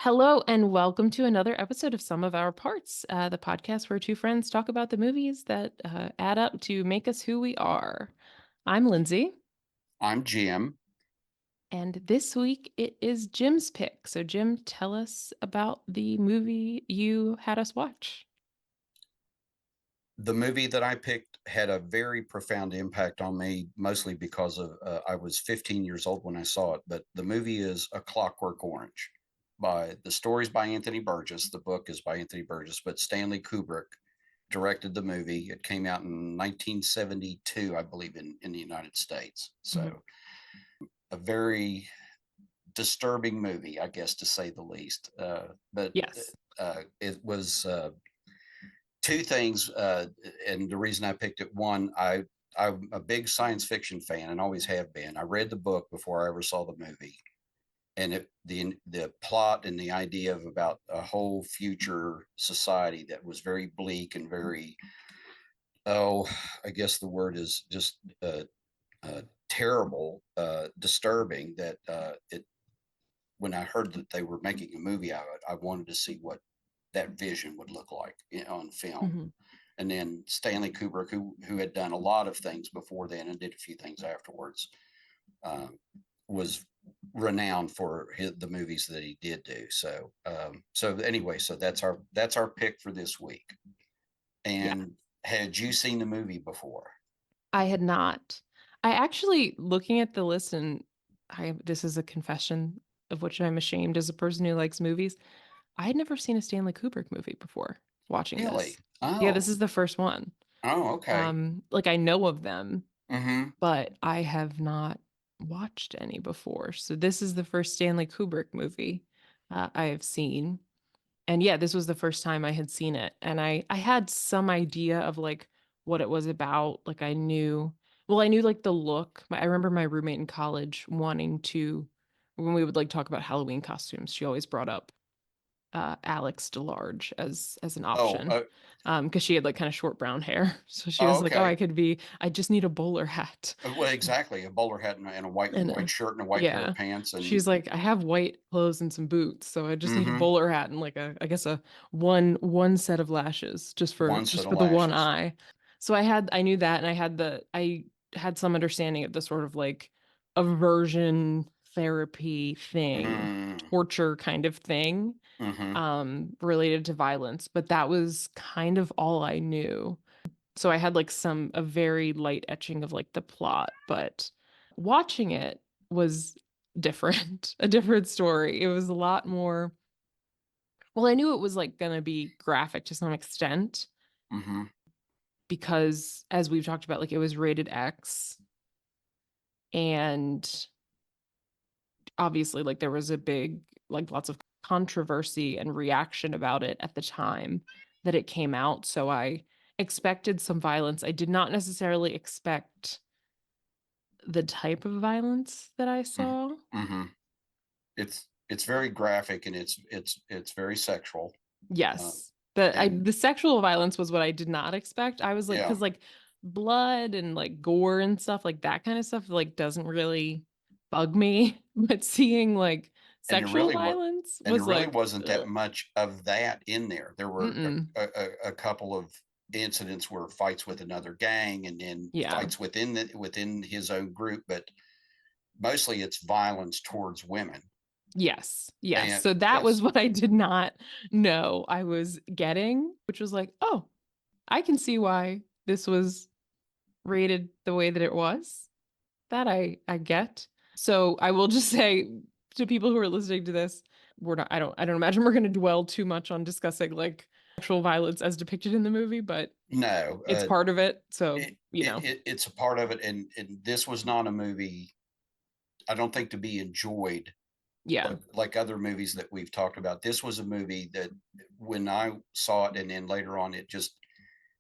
Hello, and welcome to another episode of Some of Our Parts, the podcast where two friends talk about the movies that add up to make us who we are. I'm Lindsay, I'm Jim. and this week it is Jim's pick. So, Jim, tell us about the movie you had us watch. The movie that I picked had a very profound impact on me, mostly because of I was 15 years old when I saw it. But the movie is A Clockwork Orange. By the stories by Anthony Burgess. The book is by Anthony Burgess, but Stanley Kubrick directed the movie. It came out in 1972, I believe, in the United States. Mhm. So a very disturbing movie, I guess, to say the least. But Yes. it was two things, and the reason I picked it. One, I'm a big science fiction fan and always have been. I read the book before I ever saw the movie, and the plot and the idea of about a whole future society that was very bleak and very, oh, I guess the word is just terrible, disturbing. That it When I heard that they were making a movie out of it, I wanted to see what that vision would look like on film. Mhm. And then Stanley Kubrick, who had done a lot of things before then and did a few things afterwards, um, was renowned for the movies that he did do. So anyway, so that's our pick for this week. Yeah. And had you seen the movie before? I had not. I actually, looking at the list, and this is a confession of which I'm ashamed as a person who likes movies. I had never seen a Stanley Kubrick movie before watching Really? this. Yeah, this Oh, is the first one. oh, okay. Like I know of them, Mm-hmm. but I have not watched any before. So this is the first Stanley Kubrick movie I have seen. And yeah, this was the first time I had seen it. And I had some idea of like what it was about. Like I knew like the look. I remember my roommate in college wanting to when we would like talk about Halloween costumes, she always brought up Alex DeLarge as an Oh, option, because she had, like, kinda short brown hair. So she oh, was like, "Oh, okay. I just need a bowler hat." Well, exactly. A bowler hat and a white And, white shirt and a white pair of yeah. pants, and She's like, "I have white clothes and some boots, so I just need a mm-hmm, bowler hat and, like, I guess a one set of lashes one just set of for the one lashes. eye." So I knew that, and I had some understanding of the sort of, like, aversion therapy thing, Mm, torture kind of thing, mm-hmm. related to violence, but that was kind of all I knew. So I had like a very light etching of like the plot, but watching it was different, a different story. It was a lot more, well, I knew it was like gonna be graphic to some extent Mm-hmm. because as we've talked about, like it was rated X and obviously like there was a big like lots of controversy and reaction about it at the time that it came out, so I expected some violence. I did not necessarily expect the type of violence that I saw. Mm-hmm. It's very graphic, and it's very sexual. Uh, Yes. and The sexual violence was what I did not expect. I was like, yeah, because like blood and like gore and stuff like that kind of stuff like doesn't really bug me, but seeing like and there sexual really was violence and there was really like, wasn't that ugh. much of that in there. There were Mm-mm. a couple of incidents where fights with another gang, and then Yeah. fights within his own group, but mostly it's violence towards women. Yes. Yes. And So that was yes, what I did not know I was getting, which was like, "Oh, I can see why this was rated the way that it was." That I get. So I will just say to people who are listening to this, I don't imagine we're gonna dwell too much on discussing, like, sexual violence as depicted in the movie, but no, it's part of it, so, it's a part of it, and this was not a movie, I don't think, to be enjoyed yeah. like other movies that we've talked about. This was a movie that when I saw it, and then later on,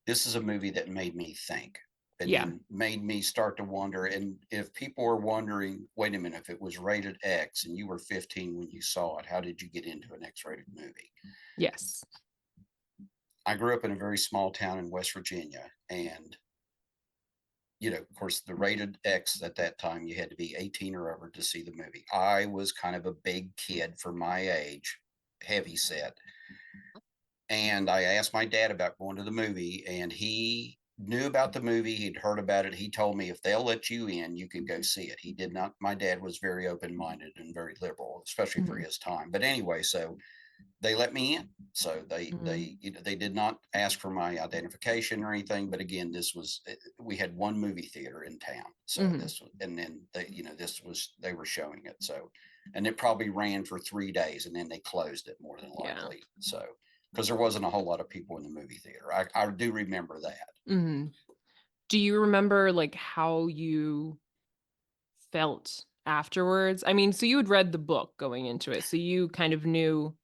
this is a movie that made me think, and Yeah. then made me start to wonder. And if people are wondering, wait a minute, if it was rated X and you were 15 when you saw it, how did you get into an X-rated movie? Yes. I grew up in a very small town in West Virginia, and of course, the rated X at that time, you had to be 18 or over to see the movie. I was kind of a big kid for my age, heavy set. And I asked my dad about going to the movie, and he knew about the movie. He'd heard about it. He told me, if they'll let you in, you can go see it. He did not. My dad was very open minded and very liberal, especially for Mhm. his time. But anyway, so they let me in. So Mhm. they did not ask for my identification or anything. But again, this was, we had one movie theater in town. So Mhm. this was, and then this was, they were showing it. So, and it probably ran for 3 days, and then they closed it more than Yeah. likely. So because there wasn't a whole lot of people in the movie theater. I do remember that. Mhm. Do you remember, like, how you felt afterwards? I mean, so you had read the book going into it, so you kind of knew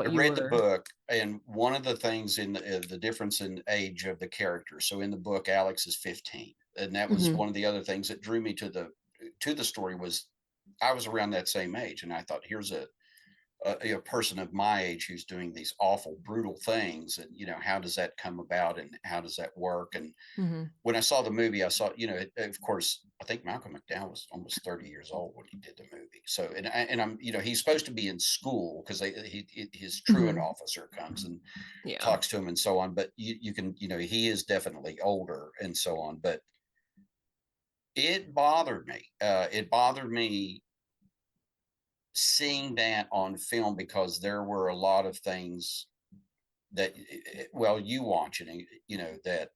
I what you read the were. book, and one of the things in the difference in age of the characters. So in the book, Alex is 15, and that was Mhm. one of the other things that drew me to the story. Was I was around that same age, and I thought, here's a person of my age who's doing these awful, brutal things, and how does that come about, and how does that work? And Mhm. when I saw the movie, I saw, of course, I think Malcolm McDowell was almost 30 years old when he did the movie. So, and I'm, he's supposed to be in school because his truant Mhm. officer comes and Yeah. talks to him and so on. But you can, he is definitely older and so on. But it bothered me. It bothered me seeing that on film, because there were a lot of things that, well, you watch it, that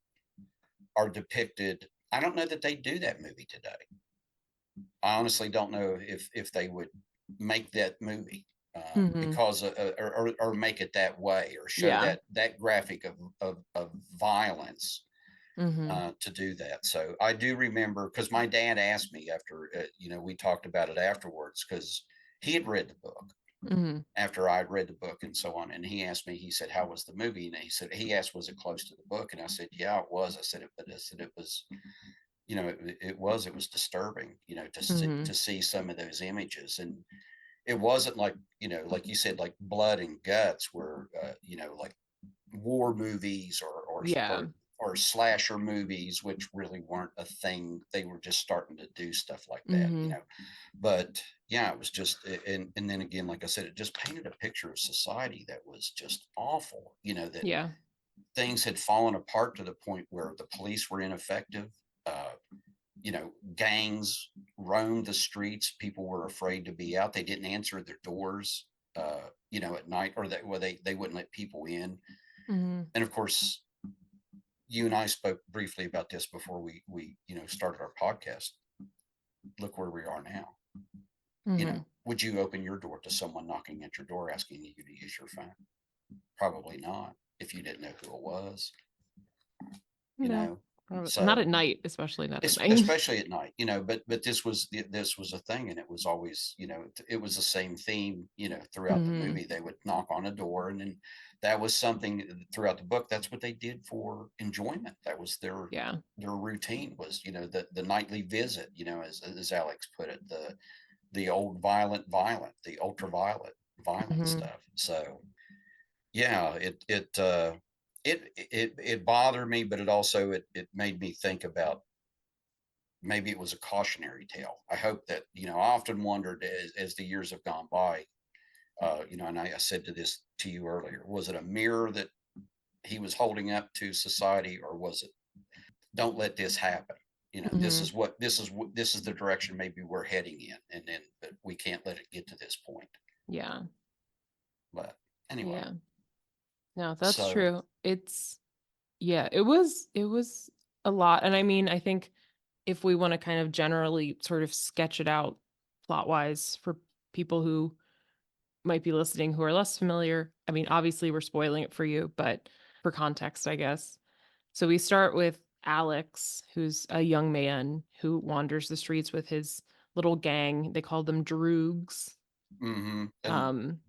are depicted. I don't know that they do that movie today. I honestly don't know if they would make that movie, Mhm. because or make it that way, or show Yeah. that graphic of violence, Mhm. to do that. So I do remember, because my dad asked me after, we talked about it afterwards, because he had read the book Mhm. after I'd read the book and so on. And he asked me, he said, "How was the movie?" And he asked, "Was it close to the book?" And I said, "Yeah, it was." I said it was, it was disturbing, to Mhm. see some of those images. And it wasn't like, like you said, like blood and guts were, like war movies, Yeah. or slasher movies, which really weren't a thing. They were just starting to do stuff like that, Mhm. but yeah, it was just, and then again, like I said, it just painted a picture of society that was just awful, that Yeah. things had fallen apart to the point where the police were ineffective. uh, Gangs roamed the streets. People were afraid to be out. They didn't answer their doors, at night, or that, well, they wouldn't let people in. Mhm. And of course, you and I spoke briefly about this before we started our podcast. Look where we are now. Mhm. Would you open your door to someone knocking at your door asking you to use your phone? Probably not, if you didn't know who it was, you No. know. Not at So night, especially not at night. especially at night, but this was a thing, and it was always, it was the same theme, throughout the Mhm. movie. They would knock on a door, and then that was something throughout the book. That's what they did for enjoyment. That was Yeah. their routine, was, the nightly visit, as Alex put it, the old violent, the ultraviolet violent Mhm. stuff. So yeah, it bothered me, but it also, it made me think about, maybe it was a cautionary tale. I hope that, I often wondered, as the years have gone by, and I said to you earlier, was it a mirror that he was holding up to society, or was it, don't let this happen? This Mhm. is what this is the direction maybe we're heading in, and then, but we can't let it get to this point. Yeah. But anyway, Yeah. No, that's so true. Yeah, it was a lot, and I mean, I think if we wanna kind of generally sort of sketch it out plot-wise for people who might be listening who are less familiar, I mean, obviously, we're spoiling it for you, but for context, I guess. So we start with Alex, who's a young man who wanders the streets with his little gang. They call them droogs. and Um,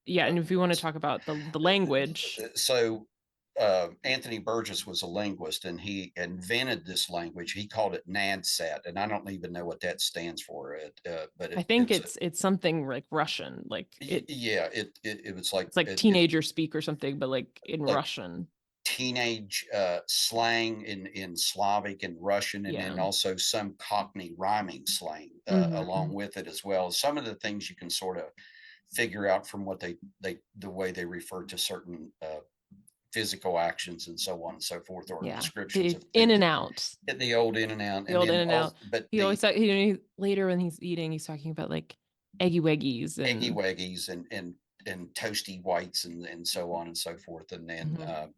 yeah, uh, and if you wanna talk about the language, so Anthony Burgess was a linguist, and he invented this language. He called it NADSAT, and I don't even know what that stands for. But I it think was it's something like Russian, like yeah, it was like, it's like teenager speak or something, but like in like Russian. teenage slang in Slavic and Russian, and then Yeah. also some Cockney rhyming slang along Mhm. with it as well. Some of the things you can sort of figure out from what the way they refer to certain physical actions and so on and so forth, or Yeah. descriptions The of in things, and out. the old in and out, The and old in then and all, out. but He always the thought, later when he's eating, he's talking about like eggy weggies eggy and weggies and toasty whites and so on and so forth, and then mhm,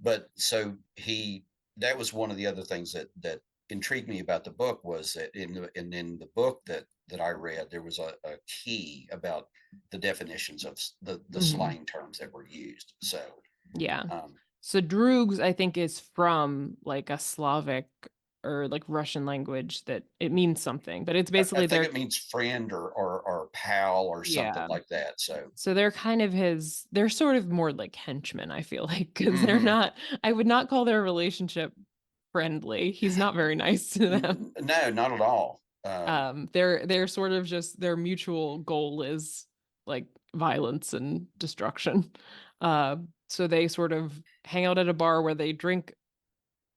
but so he that was one of the other things that intrigued me about the book, was that in the book that I read, there was a key about the definitions of the mhm. slang terms that were used. So Yeah. um, So Droogs, I think, is from like a Slavic or like Russian language that it means something, but it's I basically think their it means friend or pal or something yeah. like that. So So they're kind of they're sort of more like henchmen, I feel like, because they're mhm. not, I would not call their relationship friendly. He's not very nice to them. No, not at all. They're sort of just their mutual goal is like violence and destruction. So they sort of hang out at a bar where they drink,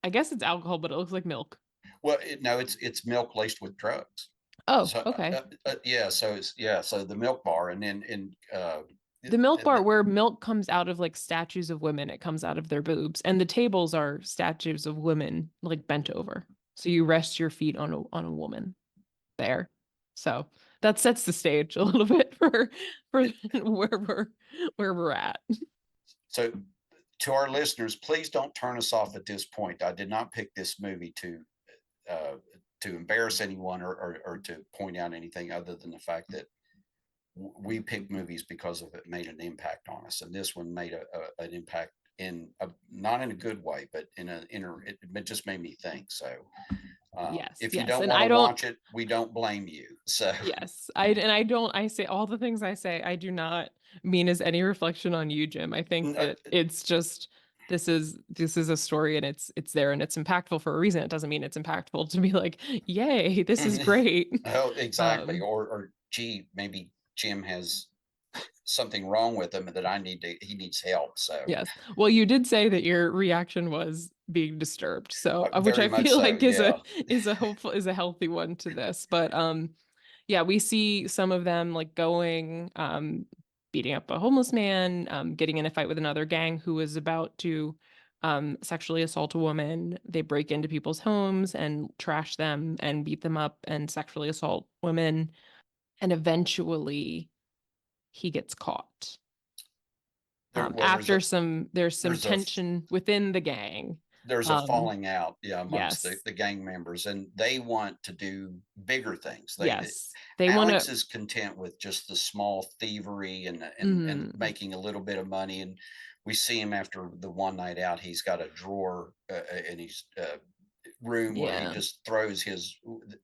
I guess it's alcohol, but it looks like milk. Well, no, it's milk laced with drugs. Oh, So okay. yeah, so the milk bar, and then The milk bar the, where milk comes out of like statues of women, it comes out of their boobs, and the tables are statues of women like bent over. So you rest your feet on a woman there. So that sets the stage a little bit for where we're at. so to our listeners, please don't turn us off at this point. I did not pick this movie uh, to embarrass anyone, or to point out anything other than the fact that we pick movies because of it made an impact on us, and this one made an impact in not in a good way, but it just made me think. So Yes, if you yes. don't And want I to don't watch it, we don't blame you. So yes. I don't I say all the things I say, I do not mean as any reflection on you, Jim. I think that it's just this is a story and it's there and it's impactful for a reason. It doesn't mean it's impactful to be like, yay, this is great. oh, exactly. Um Or gee, maybe Jim has something wrong with him that he needs help. So Yes. Well, you did say that your reaction was being disturbed. So, which very I much feel so. like Yeah. is a hopeful is a healthy one to this. But yeah, we see some of them like going beating up a homeless man, getting in a fight with another gang who was about to sexually assault a woman. They break into people's homes and trash them and beat them up and sexually assault women. And eventually he gets caught Well, after there's some there's a tension within the gang. there's a Um, falling out, yeah, amongst yes, the gang members, and they want to do bigger things. yes, they want to. Alex is content with just the small thievery and Mm, making a little bit of money. And we see him after the one night out. He's got a drawer in his room where he yeah, just throws his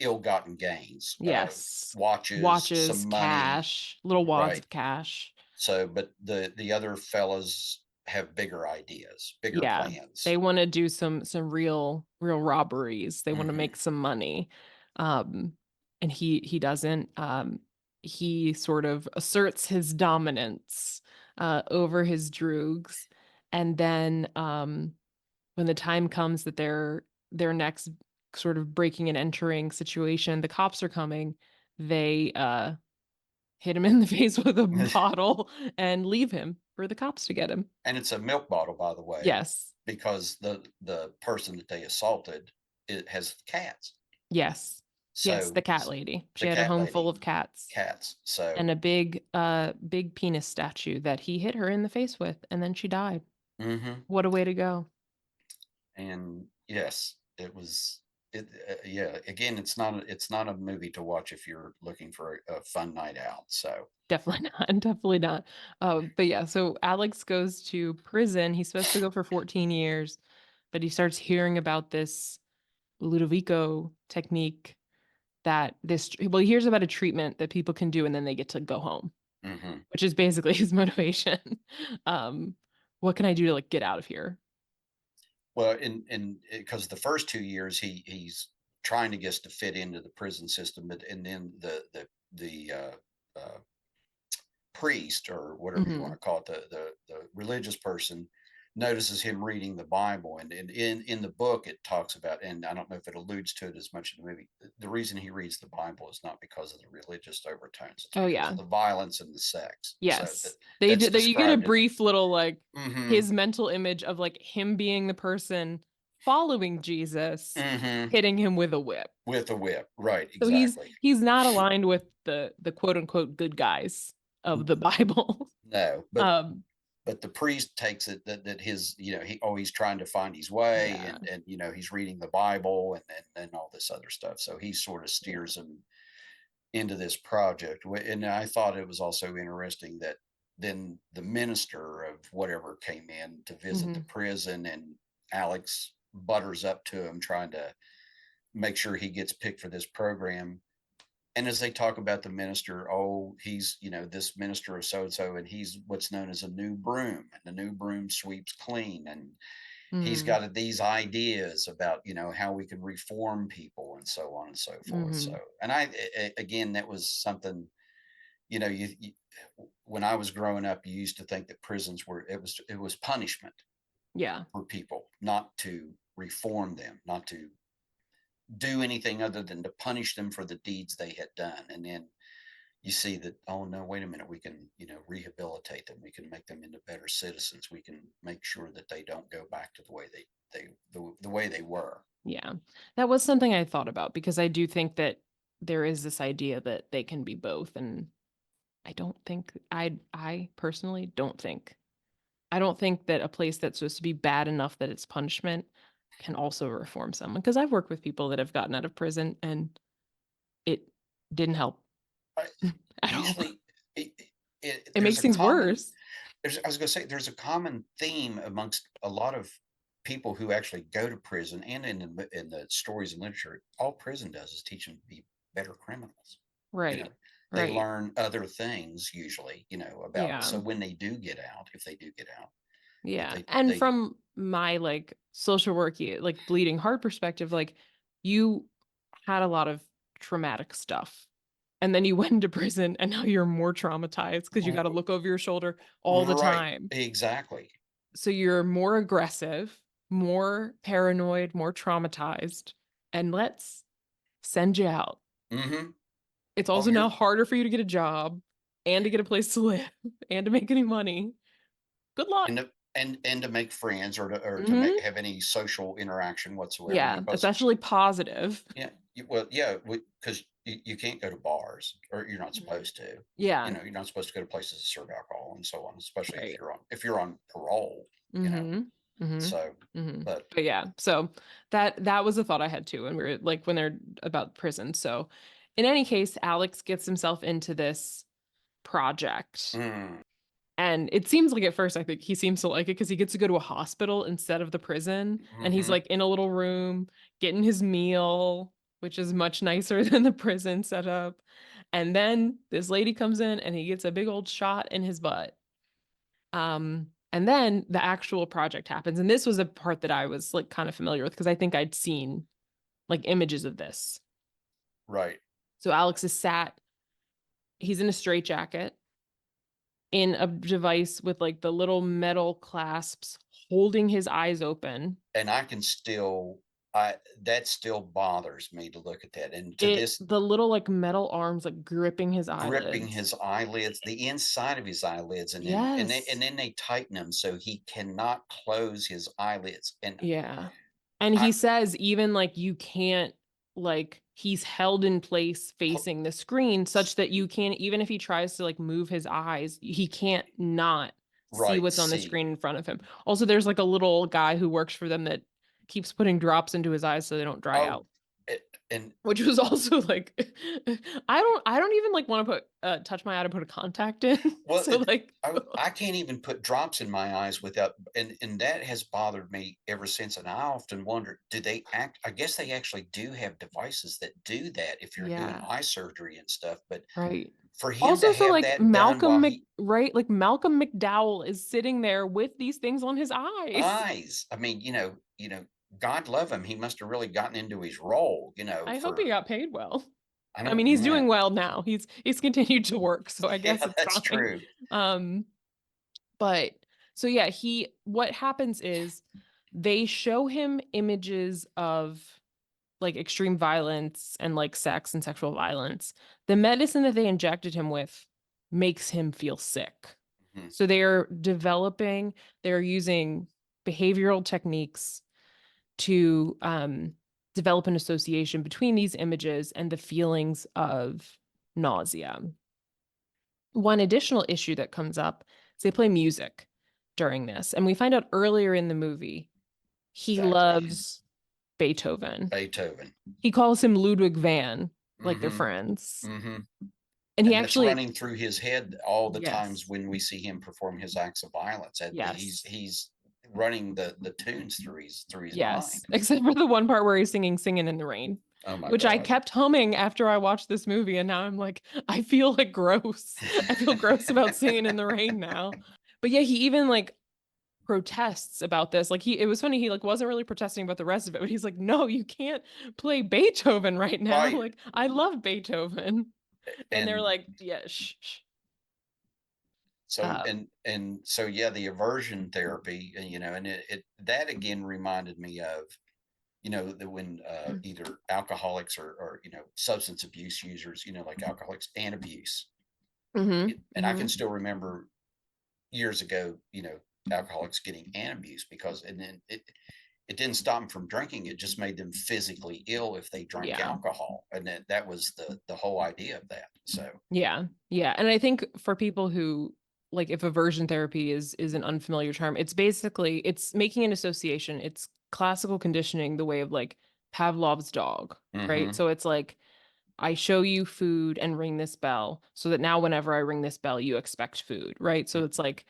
ill-gotten gains, yes, watches, watches, some money, cash, little wads right? of cash. So, but the other fellas have bigger ideas, bigger Yeah, plans. they want to do some real robberies. They want to Hmm. make some money, um, and he doesn't. He sort of asserts his dominance over his droogs, and then when the time comes that their next sort of breaking and entering situation, the cops are coming, they hit him in the face with a bottle and leave him for the cops to get him. And it's a milk bottle, by the way, Yes. because the person that they assaulted, it has cats. Yes. Yes, So the cat lady. She the had a cat home full lady, of cats cats. and So a big penis statue that he hit her in the face with and then she died. mhm. What a way to go. And yes, it was it. Yeah, again, it's not a movie to watch if you're looking for a fun night out. So Definitely not. Definitely not. But yeah, so Alex goes to prison. He's supposed to go for 14 years, but he starts hearing about this Ludovico technique that well, he hears about a treatment that people can do and then they get to go home, mhm. which is basically his motivation. Um, what can I do to like get out of here? Well, in because the first 2 years he's trying to get to fit into the prison system, but and then the priest, or whatever you want Hmm. to call it, the religious person, notices him reading the Bible, and in the book it talks about, and I don't know if it alludes to it as much in the movie. The reason he reads the Bible is not because of the religious overtones; it's Oh because of yeah. the violence and the sex. So Yes. They that's did you get a described in the. brief little like Mm-hmm. his mental image of like him being the person following Jesus, Mm-hmm. hitting him with a whip. With a whip, right? So Exactly. he's not aligned with the quote unquote good guys of the Bible. No, Um but the priest takes it that his, he's trying to find his way, yeah. and he's reading the Bible, and all this other stuff, so he sort of Yeah. steers him into this project. And I thought it was also interesting that then the minister of whatever came in to visit the Hmm. prison, and Alex butters up to him trying to make sure he gets picked for this program. And as they talk about the minister, oh, he's, this minister of so and so, and he's what's known as a new broom, and the new broom sweeps clean. And he's Mm. got these ideas about, how we can reform people, and so on and so forth. So, Hmm. and again, that was something, you when I was growing up, you used to think that prisons were, it was punishment Yeah. for people, not to reform them, not to do anything other than to punish them for the deeds they had done. And then you see that, oh no, wait a minute, we can, rehabilitate them, we can make them into better citizens, we can make sure that they don't go back to the way the way they were. Yeah. That was something I thought about because I do think that there is this idea that they can be both. And I don't think I personally I don't think that a place that's supposed to be bad enough that it's punishment can also reform someone. Because I've worked with people that have gotten out of prison and it didn't help I, at all. usually it, It there's makes a things common worse. I was going to say, there's a common theme amongst a lot of people who actually go to prison, and in the stories and literature, all prison does is teach them to be better criminals. you know Right. they Right. learn other things usually, about, Yeah. so when they do get out, if they do get out, that Yeah. And they from my like social work, like bleeding heart perspective, like you had a lot of traumatic stuff. And then you went into prison and now you're more traumatized because you got to look over your shoulder all the right, time. exactly. So you're more aggressive, more paranoid, more traumatized. And let's send you out. Hmm. It's Oh, also you're now harder for you to get a job and to get a place to live and to make any money. Good luck. and to make friends, or to make Hmm. have any social interaction whatsoever, Yeah, because especially positive. yeah, well, yeah, because you can't go to bars, or you're not Mhm. supposed to. Yeah, You're not supposed to go to places that serve alcohol and so on, especially if right. you're on parole. You know, Hmm. Hmm. so, Hmm. but But yeah, so that was a thought I had too, and we were like when they're about prison. So in any case, Alex gets himself into this project. mm, And it seems like at first, I think he seems to like it because he gets to go to a hospital instead of the prison. And he's hmm, like in a little room getting his meal, which is much nicer than the prison setup. And then this lady comes in and he gets a big old shot in his butt. And then the actual project happens. And this was a part that I was like kind of familiar with because I think I'd seen like images of this. right. So Alex is sat, he's in a straitjacket in a device with like the little metal clasps holding his eyes open. And I can still, I that still bothers me to look at that, and to It this, the little like metal arms like gripping his gripping eyelids. his eyelids, the inside of his eyelids, and Yes. then they tighten them so he cannot close his eyelids. And Yeah. And I he says even like you can't like he's held in place pu- facing the screen such that you can't even if he tries to like move his eyes, he can't not see right, what's on the see. screen in front of him. Also, there's like a little guy who works for them that keeps putting drops into his eyes so they don't dry Oh, out. and Which was also like I don't even like want to put touch my eye to put a contact in. well, So like I can't even put drops in my eyes without, and that has bothered me ever since. And I often wonder, do they act? I guess they actually do have devices that do that if you're doing yeah, eye surgery and stuff. But right. for him to Also, so have like that done while he Right, like Malcolm McDowell is sitting there with these things on his eyes. eyes, I mean, God love him. He must have really gotten into his role, I hope he for, got paid well. I I mean, don't, he's yeah, doing well now. He's continued to work, so I yeah, guess it's that's fine. true. Um, but So yeah, what happens is they show him images of like extreme violence and like sex and sexual violence. The medicine that they injected him with makes him feel sick. Mhm. So they're using behavioral techniques to develop an association between these images and the feelings of nausea. One additional issue that comes up is they play music during this. And we find out earlier in the movie he Exactly. loves Beethoven. Beethoven. He calls him Ludwig van, like they're Hmm. friends. Hmm. And he And that's actually, running through his head all the times yes, when we see him perform his acts of violence. yes, He's running the tunes through his yes, mind. except for the one part where he's singing in the Rain, Oh my which I God. kept humming after I watched this movie. And now I'm like, I feel like gross. I feel gross about Singing in the Rain now. But yeah, he even like protests about this. Like it was funny. He like wasn't really protesting about the rest of it, but he's like, no, you can't play Beethoven right now. Right. Like I love Beethoven. And they're And like, yeah, shh, shh. so Um, and so yeah, the aversion therapy, and it that again reminded me of, when either alcoholics or substance abuse users, like alcoholics and abuse. mhm, And I can mhm. still remember years ago, alcoholics getting an abuse because, and then it didn't stop them from drinking. It just made them physically ill if they drank Yeah. alcohol. And that was the whole idea of that. So, Yeah. Yeah. And I think for people who like if aversion therapy is an unfamiliar term, it's basically it's making an association. It's classical conditioning the way of like Pavlov's dog, right? hmm. So it's like I show you food and ring this bell so that now whenever I ring this bell, you expect food, right? So it's like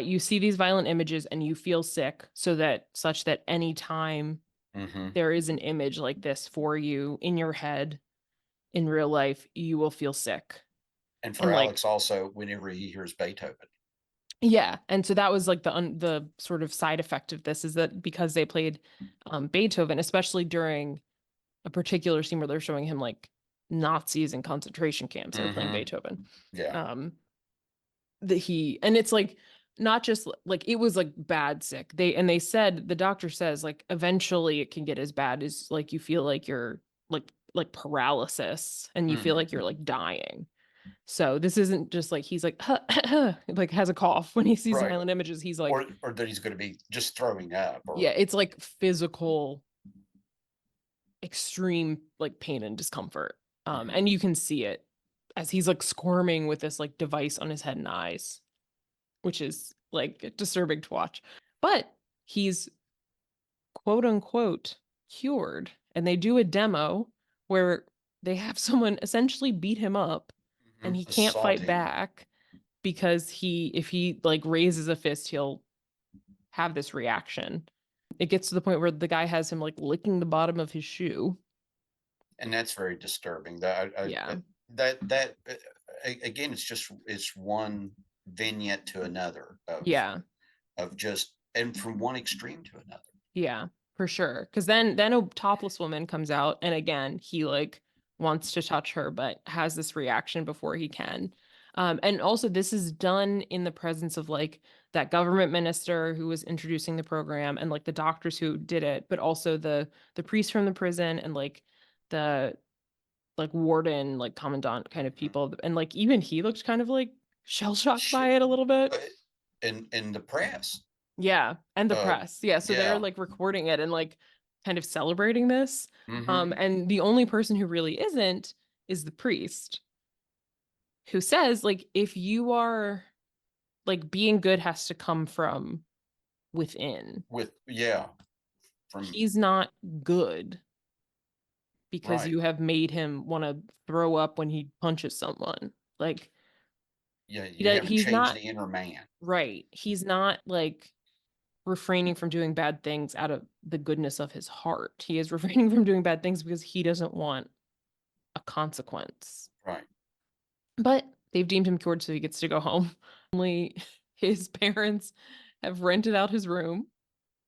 you see these violent images and you feel sick such that anytime Hmm. there is an image like this for you in your head in real life, you will feel sick. And for And like Alex also, whenever he hears Beethoven. yeah, and so that was like the sort of side effect of this is that because they played Beethoven, especially during a particular scene where they're showing him like Nazis in concentration camps, they're playing Hmm. Beethoven. Yeah. Um, that he and it's like not just like it was like bad sick. They said the doctor says like eventually it can get as bad as like you feel like you're like paralysis and you feel Mm. like you're like dying. So this isn't just like he's like like has a cough when he sees Right. violent images. He's like, Or that he's going to be just throwing up yeah, or, it's like physical, extreme like pain and discomfort. mhm. And you can see it as he's like squirming with this like device on his head and eyes, which is like disturbing to watch. But he's quote unquote cured. And they do a demo where they have someone essentially beat him up and Mhm. he can't fight Assaulting. back because if he like raises a fist, he'll have this reaction. It gets to the point where the guy has him like licking the bottom of his shoe. And that's very disturbing. That Yeah. again, it's one vignette to another Yeah. of just, and from one extreme to another. Yeah, for sure. Because then a topless woman comes out, and again, he like wants to touch her, but has this reaction before he can. And also, this is done in the presence of like that government minister who was introducing the program, and like the doctors who did it, but also the priest from the prison, and like the like warden, like commandant kind of Mhm. people, and like even he looked kind of like shell shocked Sh- by it a little bit. uh, in the press. Yeah, and the Uh, press. Yeah, so they're yeah. like recording it and like kind of celebrating this. Hmm. And the only person who really isn't is the priest who says like if you are like being good has to come from within. With, yeah, from, He's not good because right. you have made him want to throw up when he punches someone. Like Yeah, you haven't he's changed not the inner man. right. He's not like refraining from doing bad things out of the goodness of his heart. He is refraining from doing bad things because he doesn't want a consequence. Right. But they've deemed him cured, so he gets to go home. Only his parents have rented out his room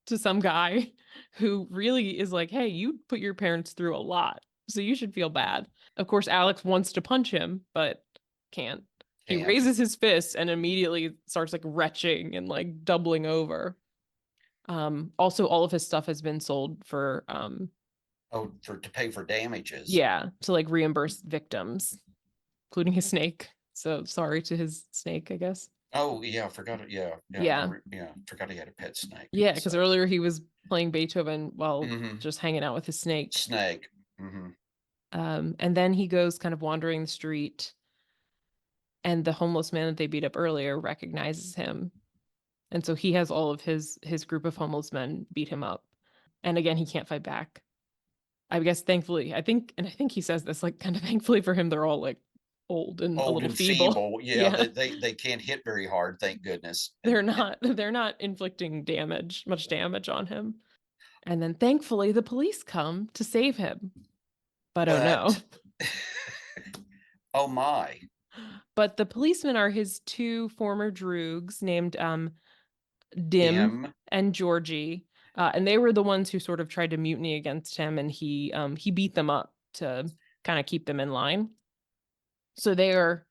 to some guy who really is like, hey, you put your parents through a lot, so you should feel bad. Of course, Alex wants to punch him, but can't. He Camp. raises his fist and immediately starts like retching and like doubling over. Also all of his stuff has been sold for Oh, to pay for damages. yeah, to like reimburse victims, including his snake. So sorry to his snake, I guess. Oh yeah, I forgot it. Yeah, Yeah. yeah, forgot he had a pet snake. Yeah, because So, earlier he was playing Beethoven while hmm just hanging out with his snake. snake. Hmm. And then he goes kind of wandering the street, and the homeless man that they beat up earlier recognizes him. And so he has all of his group of homeless men beat him up. And again, he can't fight back. I guess thankfully, I think he says this like kind of thankfully for him, they're all like old and a Old little and feeble. feeble. Yeah, Yeah. they can't hit very hard, thank goodness. They're not inflicting much damage on him. And then thankfully the police come to save him. But oh no. But oh my, But the policemen are his two former droogs named Dim Dim. and Georgie. And they were the ones who sort of tried to mutiny against him, and he beat them up to kind of keep them in line. So they are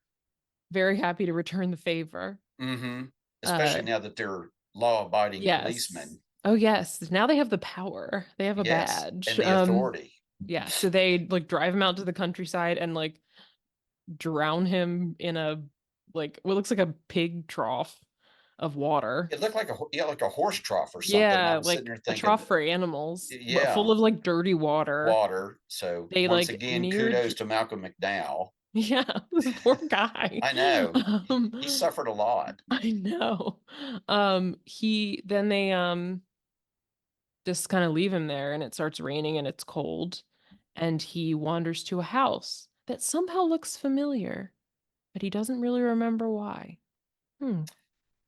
very happy to return the favor. Hmm. Uh Especially now that they're law-abiding yes. policemen. Oh yes. Now they have the power. They have a Yes, badge. and the authority. Yeah, so they like drive him out to the countryside and like drown him in a like what looks like a pig trough of water. It looked like yeah, like a horse trough or something. I Yeah, was sitting like there a thinking, trough for animals, but full yeah, of like dirty water. water. So They once like again, near kudos to Malcolm McDowell. yeah, this poor guy. I know he Um suffered a lot. I know. He then they just kind of leave him there and it starts raining and it's cold and he wanders to a house that somehow looks familiar, but he doesn't really remember why. Hmm.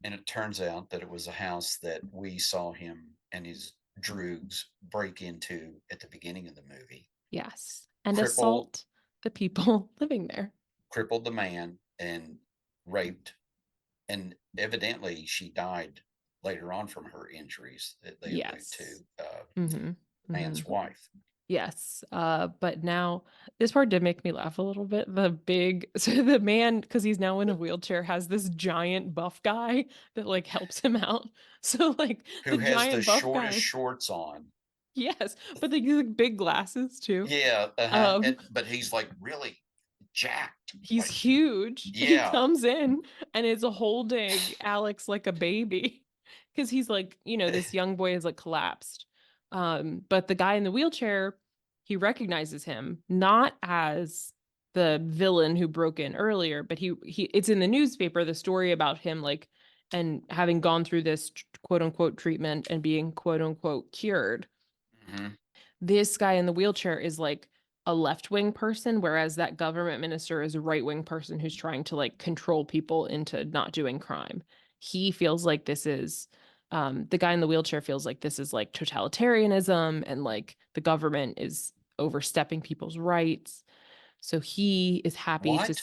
And it turns out that it was a house that we saw him and his droogs break into at the beginning of the movie. Yes. And Crippled, assault the people living there. crippled the man and raped. And evidently, she died later on from her injuries that they allude Yes. to. Mm-hmm. The Mm-hmm. man's wife. Yes. But now this part did make me laugh a little bit. The big so the man, because he's now in a wheelchair, has this giant buff guy that like helps him out. So like the Who has the giant buff shortest guy, shorts on. yes, but they use like big glasses too. Yeah, Um, but he's like really jacked. he's Like, huge. He yeah. comes in and is holding Alex like a baby because he's like, this young boy is like collapsed. But the guy in the wheelchair, he recognizes him not as the villain who broke in earlier, but he it's in the newspaper, the story about him like and having gone through this quote unquote treatment and being quote unquote cured. Hmm. This guy in the wheelchair is like a left-wing person, whereas that government minister is a right-wing person who's trying to like control people into not doing crime. He feels like this is the guy in the wheelchair feels like this is like totalitarianism and like the government is overstepping people's rights. So he is happy to What?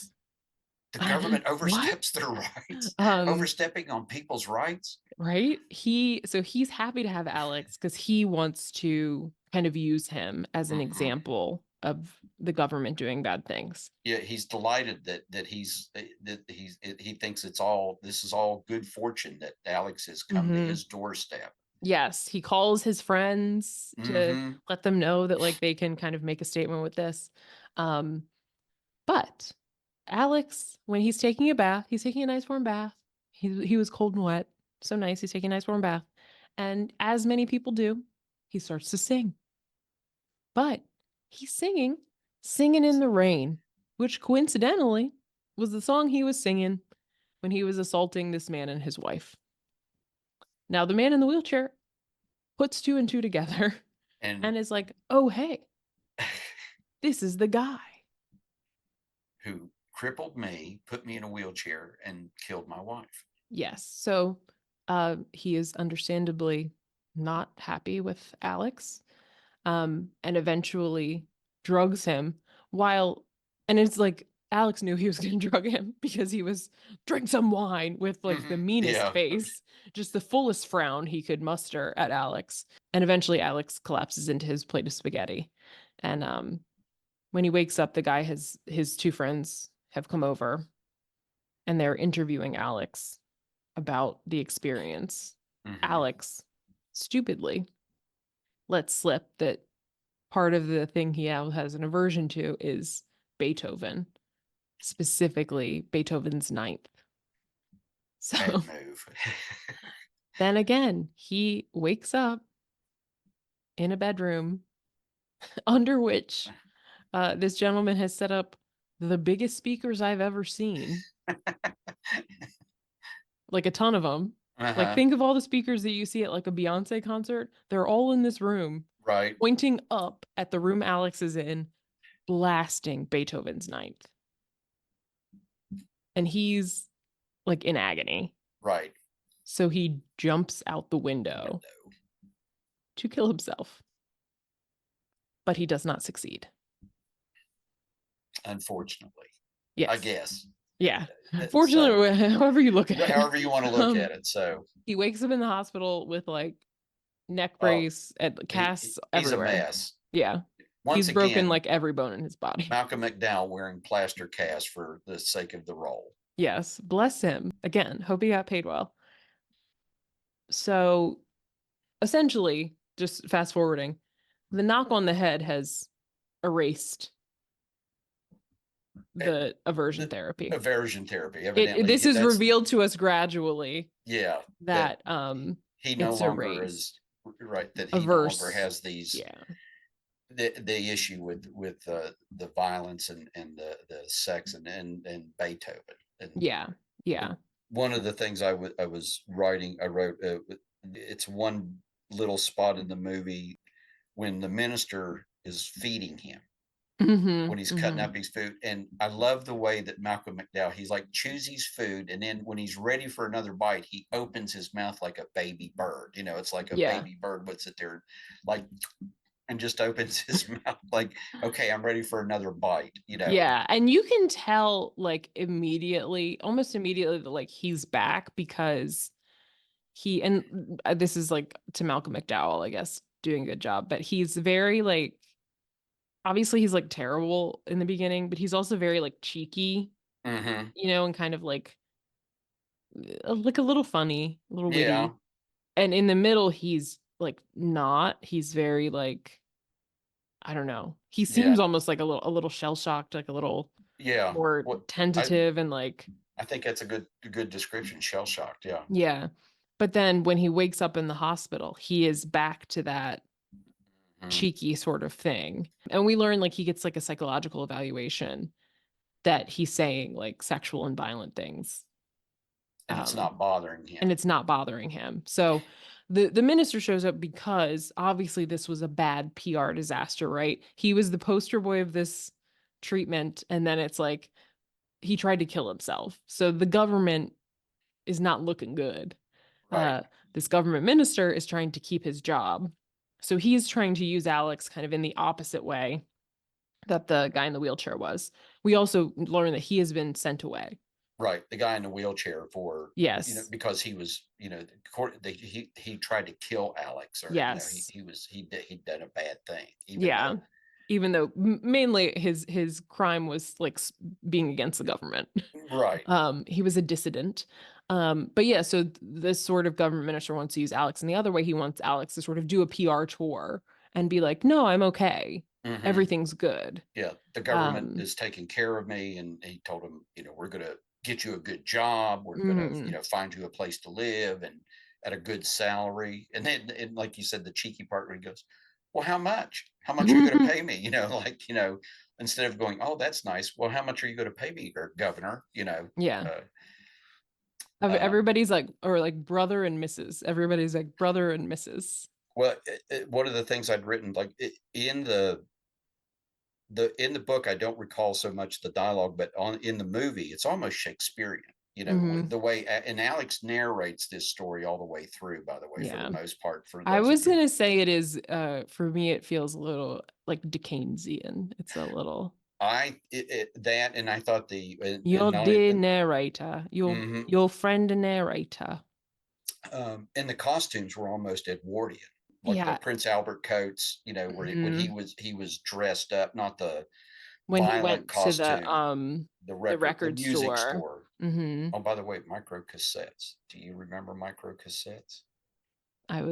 The government what? oversteps their rights, Um, overstepping on people's rights. right? He's happy to have Alex because he wants to kind of use him as an Hmm. example of the government doing bad things. Yeah, he's delighted that he thinks it's all this is all good fortune that Alex has come to Hmm. his doorstep. Yes, he calls his friends to Hmm. let them know that like they can kind of make a statement with this. Um, but Alex, when he's taking a bath, he's taking a nice warm bath. He was cold and wet, so nice. He's taking a nice warm bath, and as many people do, he starts to sing. But he's singing in the rain, which coincidentally was the song he was singing when he was assaulting this man and his wife. Now, the man in the wheelchair puts two and two together And and is like, oh, hey, this is the guy. who crippled me, put me in a wheelchair, and killed my wife. Yes. So he is understandably not happy with Alex, and eventually drugs him while, and it's like Alex knew he was going to drug him because he was drink some wine with like the Hmm. meanest Yeah. face, just the fullest frown he could muster at Alex. And eventually Alex collapses into his plate of spaghetti. And when he wakes up, the guy has his two friends have come over and they're interviewing Alex about the experience. Hmm. Alex stupidly lets slip that part of the thing he has an aversion to is Beethoven, specifically Beethoven's Ninth. So Bad move. then again, he wakes up in a bedroom under which this gentleman has set up the biggest speakers I've ever seen, like a ton of them. Like, Uh-huh. think of all the speakers that you see at like a Beyonce concert. They're all in this room, Right. pointing up at the room Alex is in, blasting Beethoven's Ninth. And he's like in agony. Right. So he jumps out the window Window. to kill himself. But he does not succeed. Unfortunately, I Yes. guess. Yeah. So, Fortunately, however you look at it. however you want to look at it. So He wakes up in the hospital with like neck oh, brace and he casts he's a everywhere. mess. Yeah. Once He's broken again, like every bone in his body. Malcolm McDowell wearing plaster cast for the sake of the role. Yes. Bless him. Again, hope he got paid well. So essentially, just fast forwarding, the knock on the head has erased Eh, the aversion The therapy. aversion therapy, This evidently, is that's revealed to us gradually yeah, that that he no it's longer is erased. right, that he no longer Averse. has these Yeah. the issue with the violence and the sex and Beethoven and Yeah. Yeah. one of the things I was writing I wrote it's one little spot in the movie when the minister is feeding him Mm-hmm. when he's cutting Mm-hmm. up his food. And I love the way that Malcolm McDowell, he's like chews his food. And then when he's ready for another bite, he opens his mouth like a baby bird. You know, it's like a Yeah. baby bird would sit there like, and just opens his mouth like, okay, I'm ready for another bite, you know? Yeah, and you can tell like immediately, almost immediately that like he's back because this is like to Malcolm McDowell, I guess, doing a good job, but he's very like obviously he's like terrible in the beginning, but he's also very like cheeky, Mm-hmm. and kind of like a little funny, a little Yeah. witty. And in the middle he's like not, he's very like I don't know. He Yeah. seems almost like a little shell-shocked, like a little Yeah. more What I, tentative and like I think that's a good description. Shell shocked. Yeah. yeah. But then when he wakes up in the hospital, he is back to that Mhm. cheeky sort of thing. And we learn like he gets like a psychological evaluation that he's saying like sexual and violent things. And it's Um, not bothering him. and it's not bothering him. So the minister shows up because obviously this was a bad PR disaster, right? He was the poster boy of this treatment, and then it's like he tried to kill himself. So the government is not looking good. Right. uh, this government minister is trying to keep his job. So he's trying to use Alex kind of in the opposite way that the guy in the wheelchair was. We also learn that he has been sent away. Right, the guy in the wheelchair for Yes. because he was he tried to kill Alex or Yes. he'd done a bad thing even Yeah. though Even though mainly his crime was like being against the government. right. He was a dissident. But yeah, so this sort of government minister wants to use Alex in the other way. He wants Alex to sort of do a PR tour and be like, no, I'm okay. Hmm. Everything's good. Yeah, the government Um, is taking care of me, and he told him, we're gonna get you a good job, we're gonna mm, find you a place to live and at a good salary, and then and like you said, the cheeky part where he goes, well, how much are you going to pay me, like instead of going, oh, that's nice, well, how much are you going to pay me, or governor, yeah. uh, um, Everybody's like, or like brother and Mrs. Everybody's like brother and Mrs. well, one of the things I'd written, like in the book, I don't recall so much the dialogue, but in the movie, it's almost Shakespearean. Hmm. The way and Alex narrates this story all the way through. By the way, for the Yeah. most part, for I those of was you, gonna say it is for me it feels a little like Dickensian. It's a little that and I thought your and not only dear narrator, your mhm, your friend narrator. and the costumes were almost Edwardian, like the Yeah. Prince Albert coats. Where Hmm. he was dressed up, not the when he violent went to costume, the the record music store. store. Mhm. Oh, by the way, micro cassettes. Do you remember micro cassettes? I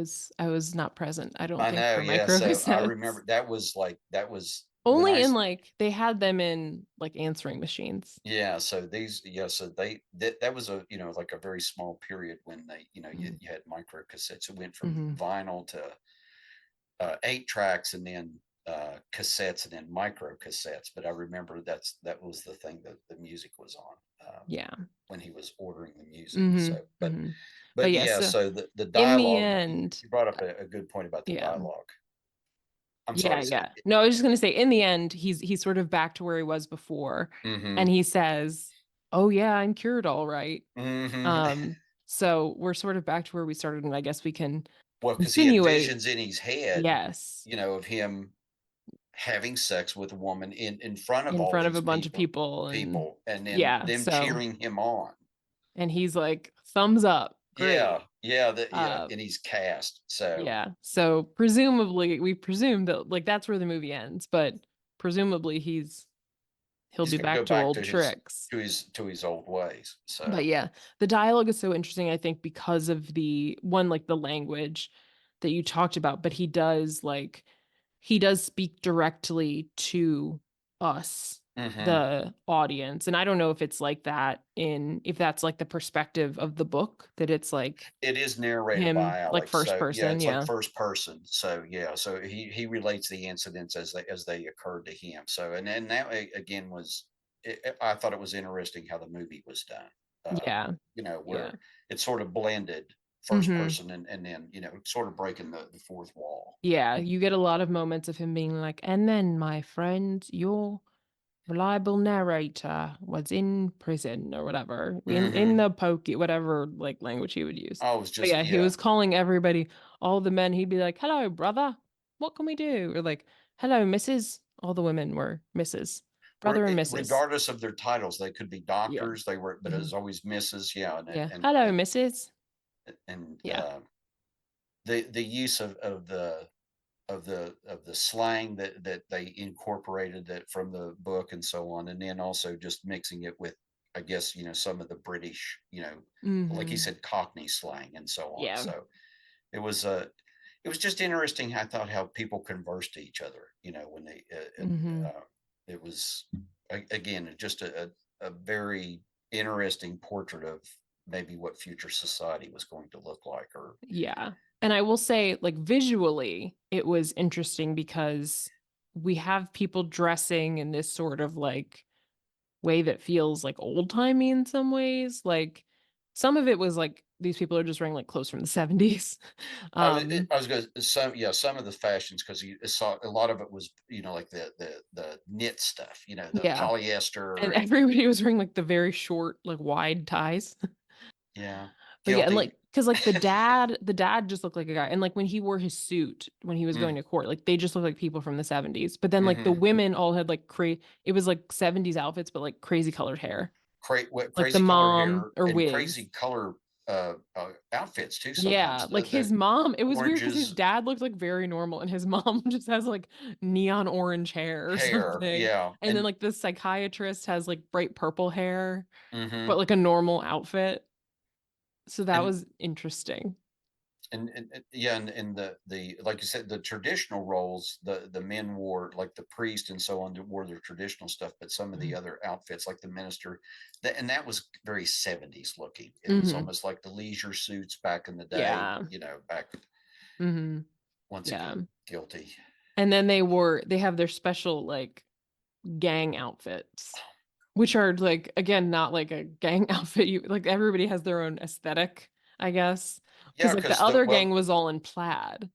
was not present, I don't I think, know, for yeah. So I microcassettes. remember that was like that was when Only in, like, they had them in, like, answering machines. yeah. So these yeah. So that was a like a very small period when they Mhm. you had micro cassettes. It went from Mhm. vinyl to 8 tracks and then cassettes and then micro cassettes. But I remember that was the thing that the music was on Yeah. when he was ordering the music. Mhm. So, Mhm. But, but yeah, yeah. so So the in the dialogue end you brought up a good point about the yeah. dialogue. I'm Yeah, sorry. yeah. No, I was just gonna say, in the end, he's sort of back to where he was before, Mm-hmm. and he says, "Oh, yeah, I'm cured all right." Mm-hmm. Um, so we're sort of back to where we started, and I guess we can Well, because he had insinuate. visions in his head, Yes, of him having sex with a woman in front of in all front of a these bunch of people, and people, and then yeah, them so cheering him on. and he's like, "Thumbs up, great." Yeah, yeah, yeah, Uh, and he's cast. So yeah. So presumably, we presume that like that's where the movie ends, but presumably he'll he's be going to go back to back old to his tricks. old ways. But So yeah, the dialogue is so interesting, I think, because of the one, like the language that you talked about, but he does speak directly to us, mhm. the audience. And I don't know if it's like that if that's like the perspective of the book, that it's like It is narrated him, by like Alex. first So yeah, person. it's like Yeah. first person. So yeah, so he relates the incidents as they occurred to him. So and that again was I thought it was interesting how the movie was done. Yeah. Yeah. Where it sort of blended first Hmm. person and then sort of breaking the fourth wall. Yeah. You get a lot of moments of him being like, and then my friend, your reliable narrator was in prison or whatever, in Hmm. the pokey, whatever like language he would use. I was But just yeah, he yeah. was calling everybody, all the men. He'd be like, "Hello, brother. What can we do?" Or like, "Hello, Mrs." All the women were Mrs. Brother and Mrs. Regardless of their titles, they could be Yeah. doctors. They were, but it Hmm. was always Mrs. Yeah, Yeah. Hello, Mrs. and Yeah. the use of the slang that they incorporated that from the book and so on, and then also just mixing it with, I guess, some of the British, like you Hmm. said, Cockney slang and so on. Yeah. So it was it was just interesting. I thought how people converse to each other, when they and Hmm. it was again just a very interesting portrait of maybe what future society was going to look like, or Yeah. And I will say, like, visually, it was interesting because we have people dressing in this sort of like way that feels like old-timey in some ways. Like some of it was like these people are just wearing like clothes from the 70s. I was going to some of the fashions, because you saw a lot of it was like the knit stuff, the Yeah. And polyester, and everybody was wearing like the very short, like wide ties. yeah, But yeah, and guilty. like, cause like the dad just looked like a guy. And like when he wore his suit when he was going Mm, to court, like they just looked like people from the 70s. But then like the hmm. women all had like it was like 70s outfits, but like crazy colored hair. Like the Crazy color mom hair or and wigs. crazy color outfits too. Yeah, Sometimes like the his mom, it was weird because his oranges, dad looked like very normal and his mom just has like neon orange hair or hair, something. yeah, And then like the psychiatrist has like bright purple hair, but hmm like a normal outfit. So that and was interesting. yeah, and the like you said, the traditional roles, the men wore, like the priest and so on, wore their traditional stuff, but some of the Mhm. other outfits, like the minister, and that was very 70s looking. It was Hmm. almost like the leisure suits back in the day, Yeah. back Hmm. once Yeah. again, guilty. And then they have their special like gang outfits, which are like again not like a gang outfit. You like everybody has their own aesthetic, I guess. Because Yeah, like the because the other gang well, was all in plaid.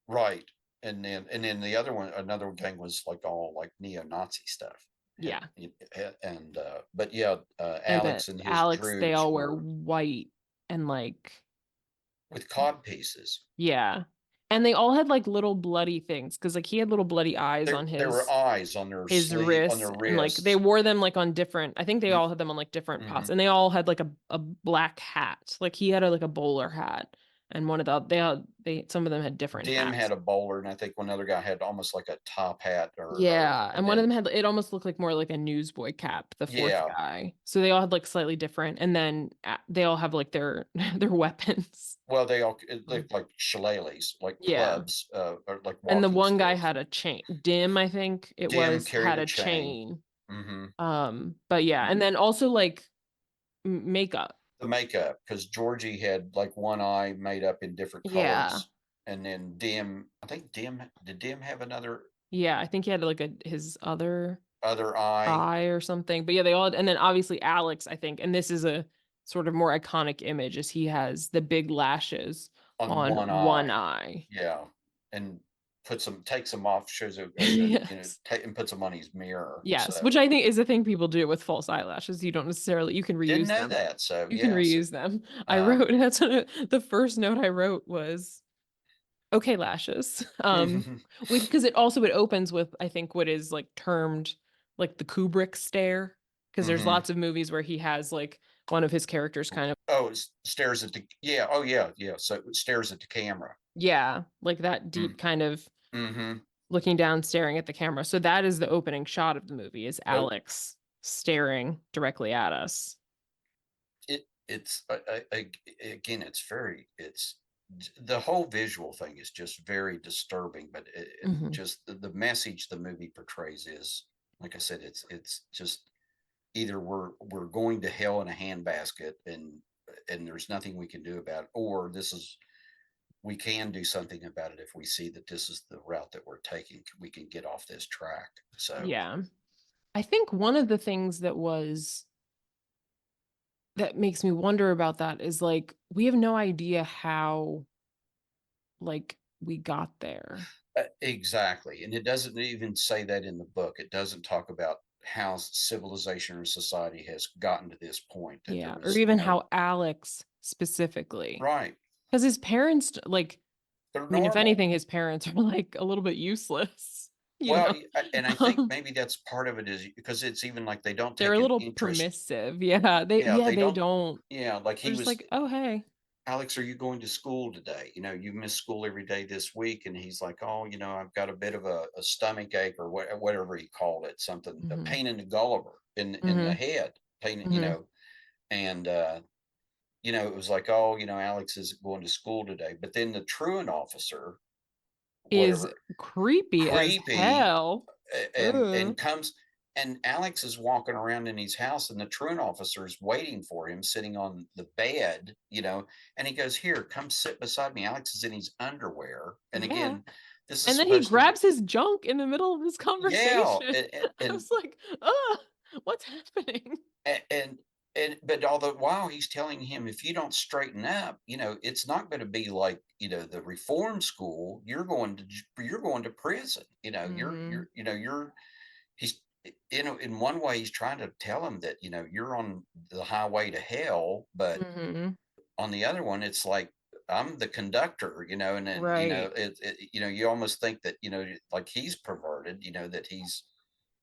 right, and then the other one, another gang was like all like neo-Nazi stuff, Yeah. and but yeah, And the Alex and his Alex, they droogs all wear were white and like with cod pieces. yeah. And they all had like little bloody things because like he had little bloody eyes on There were eyes on their his sleeve, on wrists, their and like they wrists. wore them like on different, I think they Mm, all had them on like different pots, mhm. and they all had like a black hat. Like he had like a bowler hat and one of they some of them had different Dim hats. had a bowler, and I think one other guy had almost like a top hat, Yeah, and and one of then them had it almost looked like more like a newsboy cap, the fourth yeah, guy. So they all had like slightly different, and then they all have like their their weapons. well, they all it Um, looked like shillelaghs, like Yeah. clubs, or like And the walking one guy sticks. had a chain. Dim, I think it Dim was, carried had a a chain. chain. Hmm. But yeah, and then also like makeup. The makeup, because Georgie had like one eye made up in different Yeah. colors, and then Dim, I think Dim have another Yeah, I think he had like his other other eye eye or something. But yeah, they all and then obviously Alex, I think, and this is a sort of more iconic image is he has the big lashes on on one one eye. eye. Yeah, and puts them takes them off, shows Yes. and puts them on his mirror. Yes, which So I think is a thing people do with false eyelashes. You don't necessarily you can didn't reuse know them. that. So You can yes, reuse them. I um, wrote that's what the first note I wrote was okay lashes. With because it also it opens with I think what is like termed like the Kubrick stare because there's hmm. lots of movies where he has like one of his characters kind of Oh, it stares at the yeah. Oh yeah, yeah. So it stares at the camera. yeah, like that deep Mm, kind of mm-hmm. looking down staring at the camera. So that is the opening shot of the movie is Oh, Alex staring directly at us. it's again, it's the whole visual thing is just very disturbing, but Hmm. just the message the movie portrays is, like I said, it's just either we're going to hell in a handbasket, and there's nothing we can do about it, or this is we can do something about it if we see that this is the route that we're taking. We can get off this track. So Yeah. I think one of the things that makes me wonder about that is like we have no idea how like we got there. exactly, and it doesn't even say that in the book. It doesn't talk about how civilization or society has gotten to this point, that there Yeah, or was, even how Alex specifically, right, because his parents like they're I mean if normal. anything his parents are like a little bit useless, you Well, know. and I think Um, maybe that's part of it, is because it's even like they don't they're a take an little interest. permissive. Yeah, they Yeah, they they don't. don't. Yeah, like They're he just was, like, "Oh, hey." Alex, are you going to school today? You missed school every day this week. And he's like, oh, I've got a bit of a stomach ache, or whatever he called it, something, a Mhm. pain in the gulliver, in the Mhm. head, pain, Mhm. and, it was like, oh, Alex isn't going to school today. But then the truant officer, Is whatever, creepy as creepy, hell. and Ugh. comes, and Alex is walking around in his house, and the truant officer is waiting for him, sitting on the bed, and he goes, here, come sit beside me. Alex is in his underwear, and Yeah. again, this is And then he supposed to be, grabs his junk in the middle of this yeah, conversation. I and was like, "Ugh, what's happening?" and but all the while he's telling him, if you don't straighten up, it's not going to be like, the reform school. You're going to prison. Mhm. He's, in one way he's trying to tell him that, you're on the highway to hell, but Mhm. on the other one it's like, I'm the conductor, and then, Right. you almost think that, like he's perverted, that he's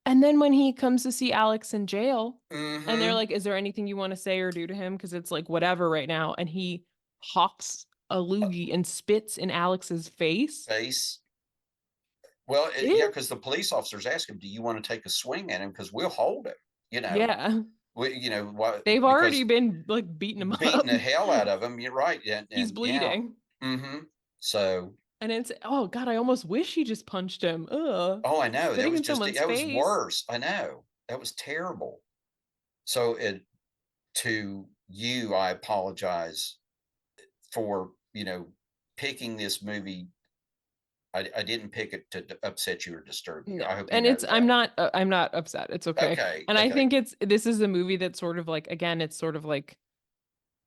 And then when he comes to see Alex in jail, and they're mm-hmm, like, "Is there anything you want to say or do to him?" Because it's like whatever right now, and he hawks a loogie and spits in Alex's face. face. Well, yeah, Ew. because the police officers ask him, do you want to take a swing at him, because we'll hold him, you know Yeah. why, They've already because been like beating him beating up. the hell out of him. You're right. He's And yeah. bleeding. Hmm. So, And it's oh god, I almost wish he just punched him. Ugh. oh, I know, Spitting in someone's that was face. worse. I know, that was terrible. So, to you, I apologize for, picking this movie. I didn't pick it to upset you or disturb you. I No. hope you And know it's that. I'm not upset. It's okay. Okay. And I Okay. think it's this is a movie that's sort of like again, it's sort of like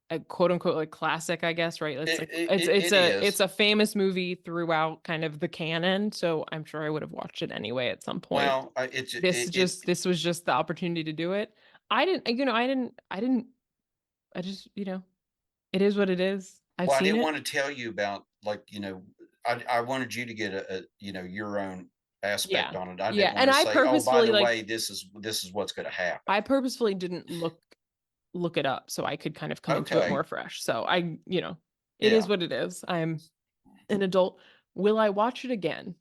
a quote unquote like classic, I guess, right? It's like It it's is. a famous movie throughout kind of the canon, so I'm sure I would have watched it anyway at some point. Well, This was just the opportunity to do it. I didn't I just, it is what it is. I've well, I seen didn't it. want to tell you about, like, I wanted you to get your own aspect Yeah. on it. I Yeah. didn't want And to say, oh, by the way, this is what's going to happen. I purposefully didn't look it up so I could kind of come into it Okay. more fresh. So I. It is Yeah. what it is. I'm an adult. Will I watch it again?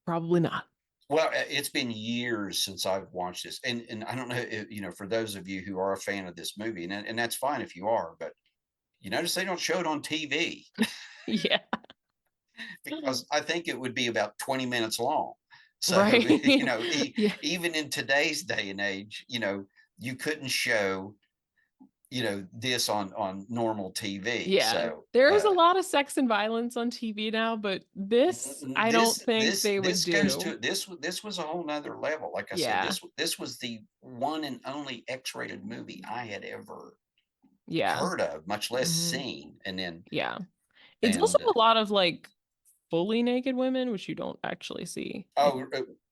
Probably not. Well, it's been years since I've watched this, and I don't know, for those of you who are a fan of this movie, and that's fine if you are, but you notice they don't show it on TV Yeah. because I think it would be about 20 minutes long. So, Right. Yeah. even in today's day and age, you couldn't show, this on normal TV. Yeah. So, There is a lot of sex and violence on TV now, but this I don't this think this they would this goes do. to this was a whole nother level. Like I said, Yeah. this was the one and only X-rated movie I had ever Yeah. heard of, much less Mhm. seen. And then Yeah. It's also and a lot of like fully naked women, which you don't actually see. oh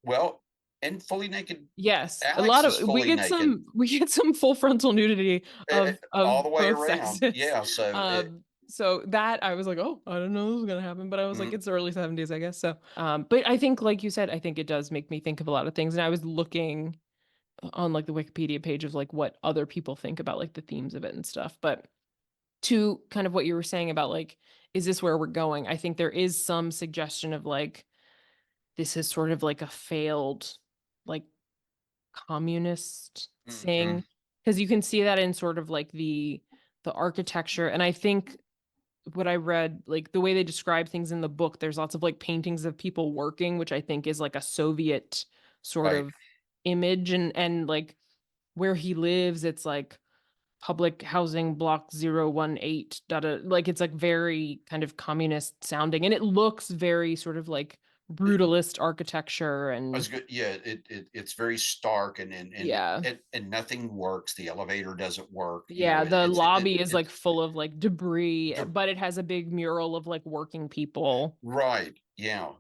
well, and fully naked Yes, a lot Alex is of fully naked we get some full frontal nudity all of the way both around. sexes. Yeah, so So that I was like, "Oh, I don't know this was gonna happen," but I was like, mm, "It's the early 70s, I guess." So, but I think, like you said, I think it does make me think of a lot of things, and I was looking on like the Wikipedia page of like what other people think about like the themes of it and stuff. But to kind of what you were saying about like, is this where we're going? I think there is some suggestion of like this is sort of like a failed like communist mhm, thing, because you can see that in sort of like the architecture, and I think what I read, like the way they describe things in the book, there's lots of like paintings of people working, which I think is like a Soviet sort right. of image, and like where he lives, it's like public housing block 018 data, like it's like very kind of communist sounding, and it looks very sort of like brutalist architecture I and was good. Yeah, it's very stark, yeah. and nothing works. The elevator doesn't work. Yeah, the lobby is, like, It's full of, like, debris, the but it has a big mural of, like, working people. right. Yeah.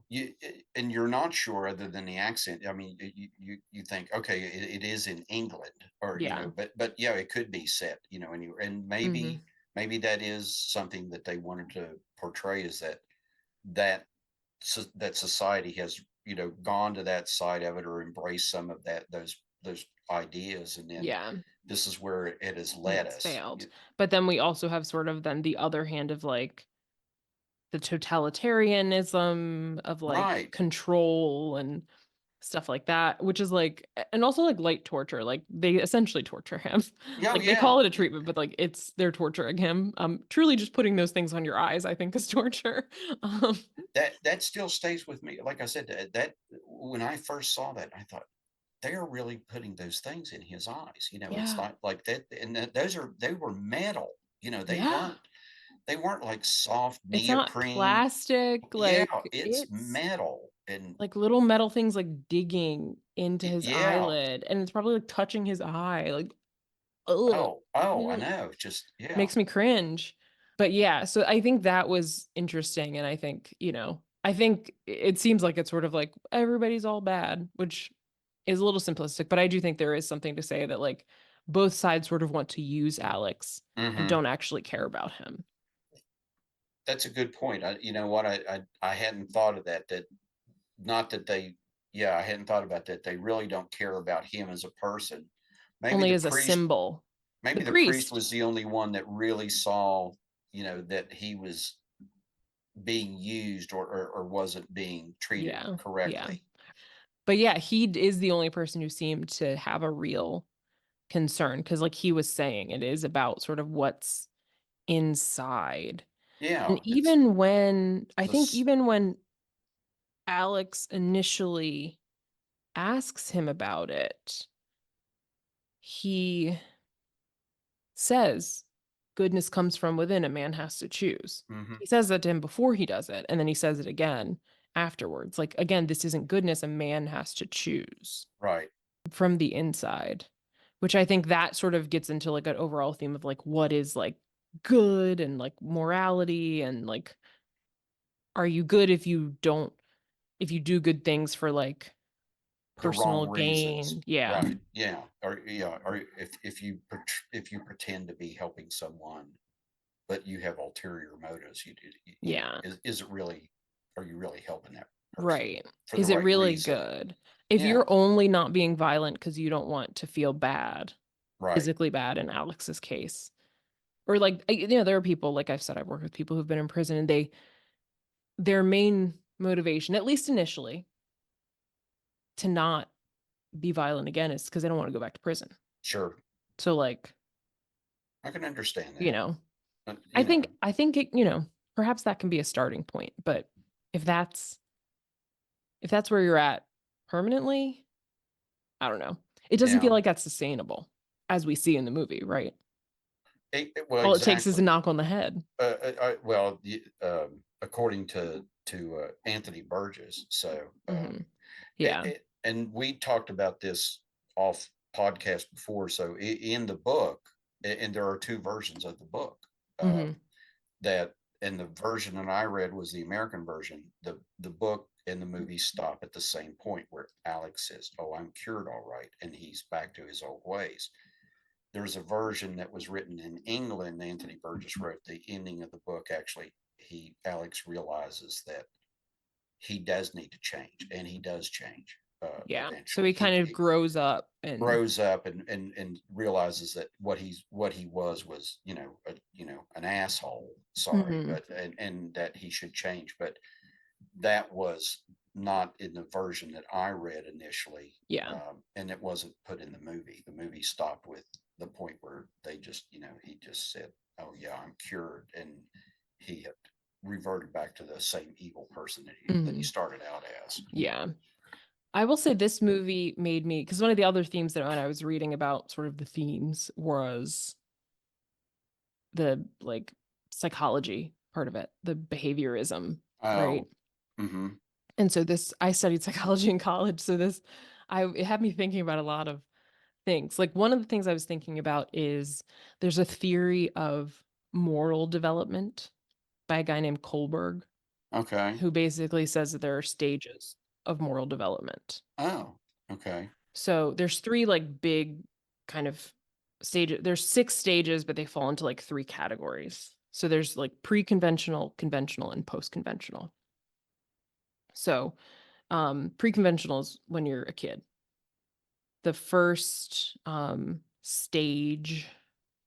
And you're not sure other than the accent. I mean, you think, okay, it is in England, or Yeah. but yeah, it could be set, and Mhm. maybe that is something that they wanted to portray, is that that society has gone to that side of it, or embraced some of those ideas, and then Yeah, this is where it has and led it's us. failed. But then we also have sort of then the other hand of, like, the totalitarianism of, like, Right. control and stuff like that, which is, like and also, like, light torture, like, they essentially torture him. Yeah, Like, they call yeah. it a treatment, but, like, they're torturing him. Truly just putting those things on your eyes, I think, is torture. Um, That still stays with me. Like I said, that when I first saw that, I thought, they are really putting those things in his eyes. It's yeah. not like that, and they were metal. Yeah. They weren't like soft It's not neoprene. plastic, Yeah, like, it's it's, metal, and like, little metal things, like, digging into his yeah. eyelid, and it's probably, like, touching his eye, like, ugh, Oh, I mm, know. Just yeah. makes me cringe. But, yeah, so I think that was interesting, and I think, I think it seems like it's sort of like, everybody's all bad, which is a little simplistic, but I do think there is something to say that, like, both sides sort of want to use Alex and Mhm. don't actually care about him. That's a good point. You know what? I hadn't thought of that. Not that they, yeah, I hadn't thought about that. They really don't care about him as a person. Maybe Only the as a priest, symbol. The maybe the priest priest. was the only one that really saw, that he was being used, or wasn't being treated Yeah, yeah. correctly. But yeah, is the only person who seemed to have a real concern because, like he was saying, it is about sort of what's inside. And Yeah, it's even when I think this. even when Alex initially asks him about it, he says, "Goodness comes from within, a man has to choose." Mhm, He says that to him before he does it, and then he says it again afterwards. Like, again, this isn't goodness, a man has to choose right. from the inside, which I think that sort of gets into like an overall theme of like what is like good and like morality and like are you good if you do good things for like The wrong personal reasons. gain. Yeah. Right. Yeah. Or if you pretend to be helping someone, but you have ulterior motives, Yeah. is it really, are you really helping that person Right. for the Is it right really reason? good? If Yeah. you're only not being violent because you don't want to feel bad, Right. physically bad in Alex's case, Or like, there are people, like I've said, I've worked with people who've been in prison and their main motivation, at least initially, to not be violent again is because they don't want to go back to prison. Sure. So like, I can understand you that. know, I You think know, I think it, perhaps that can be a starting point. But if that's if that's where you're at permanently, I don't know. It doesn't feel yeah. like that's sustainable, as we see in the movie, right? Well, All it takes is a exactly. knock on the head. Well, according to Anthony Burgess. So, Mhm. Yeah. and we talked about this off podcast before. So, in the book, and there are two versions of the book. Mhm. That and the version that I read was the American version. The book and the movie stop at the same point where Alex says, "Oh, I'm cured, all right," and he's back to his old ways. There's a version that was written in England. Anthony Burgess wrote the ending of the book. Actually, he Alex realizes that he does need to change, and he does change Yeah. So eventually. he kind of He grows up and grows up and realizes that what he was an asshole. Sorry, Mhm. but and that he should change. But that was not in the version that I read initially, Yeah. and it wasn't put in the movie. The movie stopped with the point where they just, he just said, "Oh yeah, I'm cured," and he had reverted back to the same evil person that he Mhm. started out as. Yeah. I will say this movie made me, because one of the other themes that when I was reading about sort of the themes was the like psychology part of it, the behaviorism, right? Oh, mm-hmm. And so I studied psychology in college, so it had me thinking about a lot of things. Like one of the things I was thinking about is there's a theory of moral development by a guy named Kohlberg, Okay. who basically says that there are stages of moral development. Oh, okay. So there's three like big kind of stages. There's six stages, but they fall into like three categories. So there's like pre-conventional, conventional, and post-conventional. So pre-conventional is when you're a kid. The first stage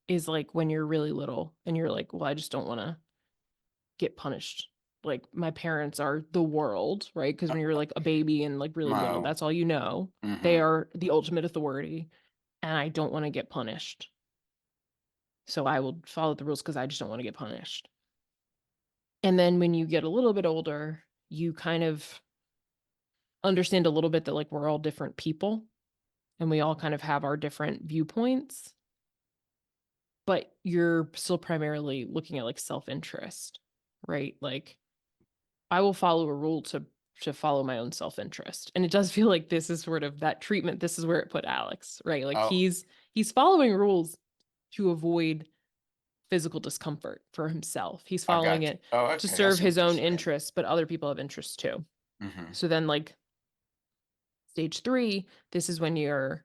is like when you're really little and you're like, well, I just don't want to get punished. Like my parents are the world, right? Because when you're like a baby and like really little, Oh, that's all you know. They mm-hmm. are the ultimate authority, and I don't want to get punished. So I will follow the rules because I just don't want to get punished. And then when you get a little bit older, you kind of understand a little bit that like we're all different people and we all kind of have our different viewpoints, but you're still primarily looking at like self-interest, right? Like I will follow a rule to follow my own self-interest. And it does feel like this is sort of that treatment. This is where it put Alex, right? Like Oh, he's following rules to avoid physical discomfort for himself. He's I following got you. it Oh, to okay. I serve see his what you're own saying. interests, but other people have interests too. Mm-hmm. So then like stage 3, this is when you're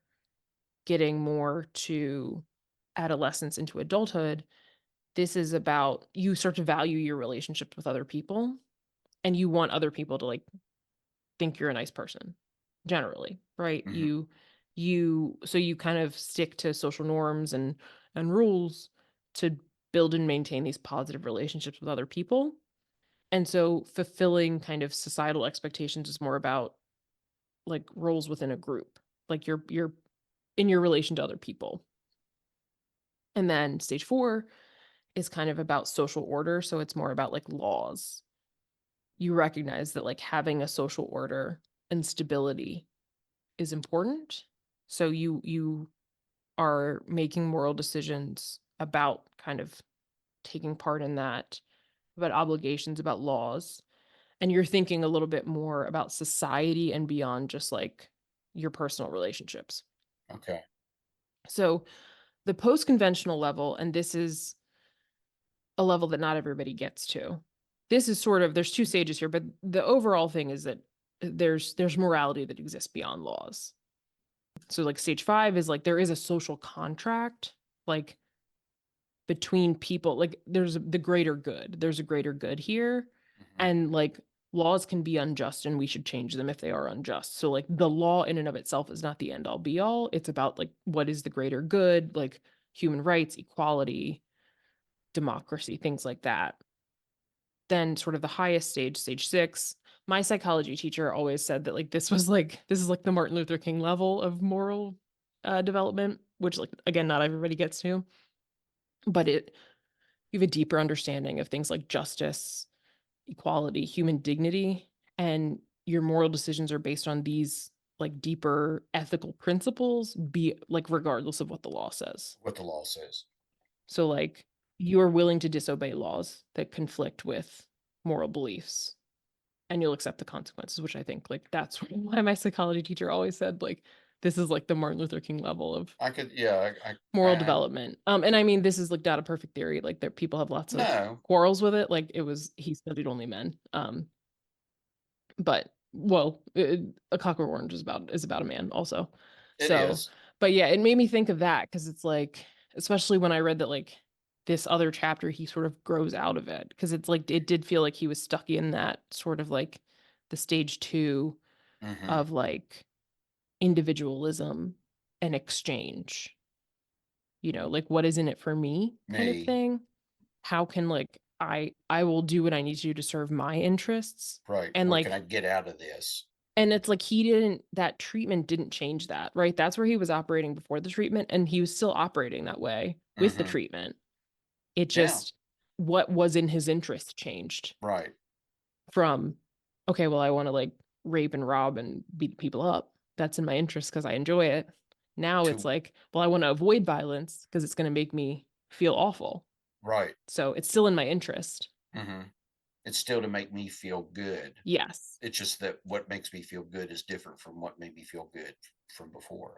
getting more to adolescence into adulthood. This is about you start to value your relationships with other people and you want other people to like think you're a nice person generally, right? Mm-hmm. So you kind of stick to social norms and rules to build and maintain these positive relationships with other people. And so fulfilling kind of societal expectations is more about like roles within a group. Like you're in your relation to other people. And then stage 4 is kind of about social order, so it's more about like laws. You recognize that like having a social order and stability is important. So you are making moral decisions about kind of taking part in that, about obligations, about laws, and you're thinking a little bit more about society and beyond just like your personal relationships. Okay. So the post-conventional level, and this is a level that not everybody gets to. This is sort of there's two stages here, but the overall thing is that there's morality that exists beyond laws. So like stage 5 is like there is a social contract like between people, like there's the greater good. There's a greater good here, Mm-hmm. and like laws can be unjust and we should change them if they are unjust. So like the law in and of itself is not the end all be all. It's about like what is the greater good, like human rights, equality, democracy, things like that. Then sort of the highest stage, stage 6, my psychology teacher always said that, like, this is like the Martin Luther King level of moral, development, which, like, again, not everybody gets to, but you have a deeper understanding of things like justice, equality, human dignity, and your moral decisions are based on these, like, deeper ethical principles, be like, regardless of what the law says. What the law says. So, like, you're willing to disobey laws that conflict with moral beliefs, and you'll accept the consequences, which I think, like, that's why my psychology teacher always said, like, this is like the Martin Luther King level of I could, yeah, moral development. And I mean, this is, like, not a perfect theory, like, there people have lots of no, quarrels with it, like, he studied only men, but well, A Clockwork Orange is about a man also. it So, is. but yeah, it made me think of that because it's like, especially when I read that, like, this other chapter, he sort of grows out of it because it's like it did feel like he was stuck in that sort of like the stage 2 Hmm. of like individualism and exchange, like what is in it for me kind of Me, thing. How can like I will do what I need to do to serve my interests right. and What can like I get out of this? and it's like he didn't that treatment didn't change that, right? That's where he was operating before the treatment, and he was still operating that way with the Hmm. treatment. It Yeah, just what was in his interest changed right. from, okay, well, I wanna, like, rape and rob and beat people up. That's in my interest because I enjoy it. Now it's To like, well, I wanna avoid violence because it's gonna make me feel awful. right. So it's still in my interest. Hmm. It's still to make me feel good. Yes, It's just that what makes me feel good is different from what made me feel good from before.